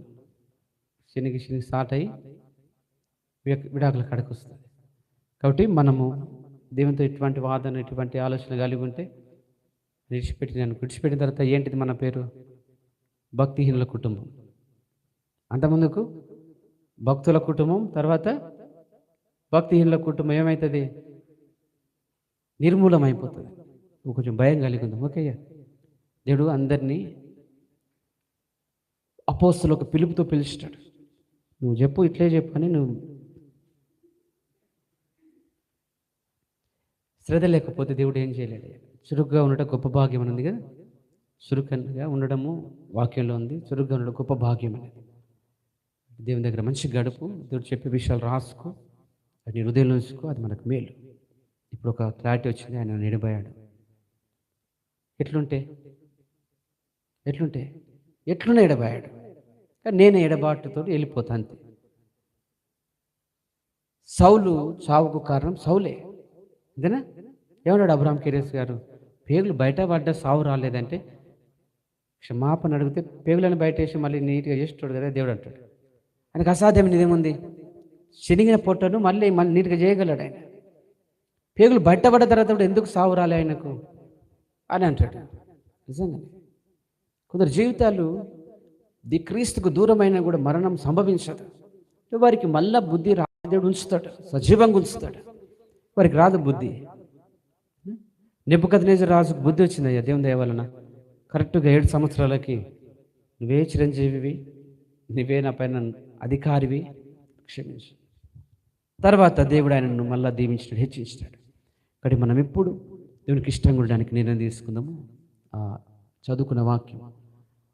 శనికి స్టార్ట్ అయ్యి విడాకుల కాడికి వస్తుంది. కాబట్టి మనము దేవునితో ఇటువంటి వాదన, ఇటువంటి ఆలోచన కలిగి ఉంటే విడిచిపెట్టిన తర్వాత ఏంటిది మన పేరు? భక్తిహీనుల కుటుంబం. అంతకుముందుకు భక్తుల కుటుంబం, తర్వాత భక్తిహీనుల కుటుంబం ఏమవుతుంది? నిర్మూలం అయిపోతుంది. కొంచెం భయం కలిగి ఉందాం. ఓకే, దేవుడు అందరినీ అపోస్తలులకు పిలుపుతో పిలుస్తాడు. నువ్వు చెప్పు, ఇట్లే చెప్పు అని. నువ్వు శ్రద్ధ లేకపోతే దేవుడు ఏం చేయలేడు. చురుగ్గా ఉండటం గొప్ప భాగ్యం అని ఉంది కదా. చురుకుగా ఉండడము వాక్యంలో ఉంది. చురుగ్గా ఉండడం గొప్ప భాగ్యం అనేది. దేవుని దగ్గర మంచి గడుపు. దేవుడు చెప్పే విషయాలు రాసుకో, అది నీ హృదయంలో ఉంచుకో. అది మనకు మేలు. ఇప్పుడు ఒక క్లారిటీ వచ్చింది. ఆయన నిడిపోయాడు. ఎట్లుంటే ఎడబాయాడు. కానీ నేను ఎడబాటుతో వెళ్ళిపోతా అంతే. సౌలు చావుకు కారణం సౌలే. అంతేనా? ఏమన్నాడు అబ్రహాం కెరీస్ గారు? పేగులు బయట పడ్డ సావు రాలేదంటే క్షమాపణ అడిగితే పేగులను బయట వేసి మళ్ళీ నీట్గా చేస్తాడు కదా దేవుడు అంటాడు. ఆయనకు అసాధ్యం ఇదేముంది? శనిగిన పొట్టను మళ్ళీ నీట్గా చేయగలడు ఆయన. పేగులు బయటపడ్డ తర్వాత ఎందుకు సావు రాలే ఆయనకు అని అంటాడు. నిజంగా కొందరు జీవితాలు క్రీస్తుకు దూరమైన కూడా మరణం సంభవించదు. వారికి మళ్ళా బుద్ధి దేవుడు ఉంచుతాడు, సజీవంగా ఉంచుతాడు. వారికి రాదు బుద్ధి. నెబుకద్నెజరు రాజుకు బుద్ధి వచ్చిందయ్యా దేవుని దయ వలన. కరెక్ట్గా 7 సంవత్సరాలకి నువ్వే చిరంజీవివి, నువ్వే నా పైన అధికారివి, క్షమించు. తర్వాత దేవుడు ఆయనను మళ్ళా దీవించాడు, హెచ్చించాడు. కాబట్టి మనం ఎప్పుడు దేవునికి ఇష్టంగా ఉండడానికి నిర్ణయం తీసుకుందాము. చదువుకున్న వాక్యం,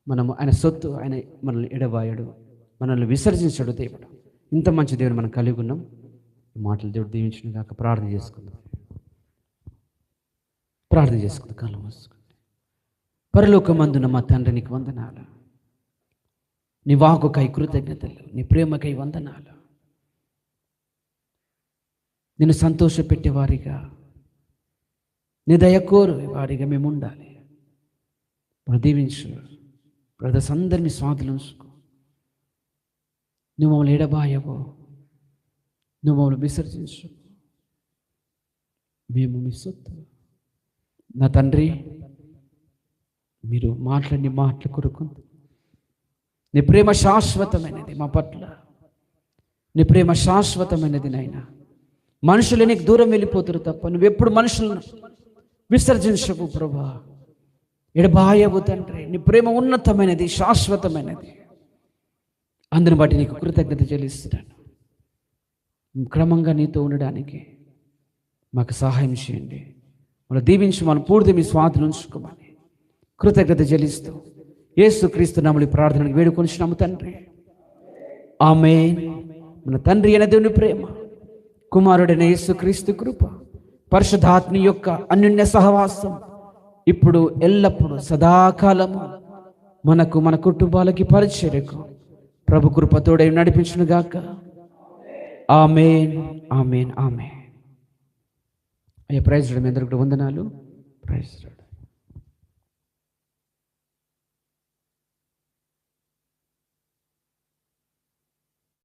మనము ఆయన సొత్తు, ఆయన మనల్ని ఎడబాయాడు, మనల్ని విసర్జించాడు దేవుడు. ఇంత మంచి దేవుడు మనం కలిగి ఉన్నాం. ఈ మాటలు దేవుడు దీవించిన కాక ప్రార్థన చేసుకుందాం. కాలం వస్తుంది. పరలోకమందున మా తండ్రి, నీకు వందనాలు. నీ వాక్కుకై కృతజ్ఞతలు, నీ ప్రేమకై వందనాలు. నిన్ను సంతోషపెట్టే వారిగా, నీ దయకోరు వారిగా మేము ఉండాలి. దీవించు బ్రదర్స్ అందరినీ స్వాధీనం ఉంచుకో. నువ్వు మమ్మల్ని ఎడబాయవో, నువ్వు మమ్మల్ని విసర్జించు. మేము మీ సొత్తు. నా తండ్రి, మీరు మాట్లాడి మాటలు కొరకు నీ ప్రేమ శాశ్వతమైనది మా పట్ల. నీ ప్రేమ శాశ్వతమైనది నాయనా. మనుషులు నీకు దూరం వెళ్ళిపోతారు తప్ప నువ్వెప్పుడు మనుషులను విసర్జించవు ప్రభా. ఎడబాయవు తండ్రి. నీ ప్రేమ ఉన్నతమైనది, శాశ్వతమైనది. అందుని బట్టి నీకు కృతజ్ఞత చెల్లిస్తున్నాను. క్రమంగా నీతో ఉండడానికి మాకు సహాయం చేయండి. మనం దీవించి మనం పూర్తి మీ స్వాధీనం ఉంచుకోమని కృతజ్ఞత చెల్లిస్తూ యేసుక్రీస్తు నామములో ఈ ప్రార్థనకు వేడుకొనిచున్నాము తండ్రి. ఆమేన్. మన తండ్రి అయిన దేవుని ప్రేమ, కుమారుడైన యేసుక్రీస్తు కృప, పరిశుద్ధాత్మ యొక్క అన్యోన్య సహవాసం ఇప్పుడు ఎల్లప్పుడూ సదాకాలము మనకు, మన కుటుంబాలకి, పరిచర్యకు ప్రభు కృపతోడై నడిపించునుగాక. ఆమేన్, ఆమేన్, ఆమేన్. అయ్యా ప్రైజ్ లార్డ్. మీ అందరికీ వందనాలు. Praise lord.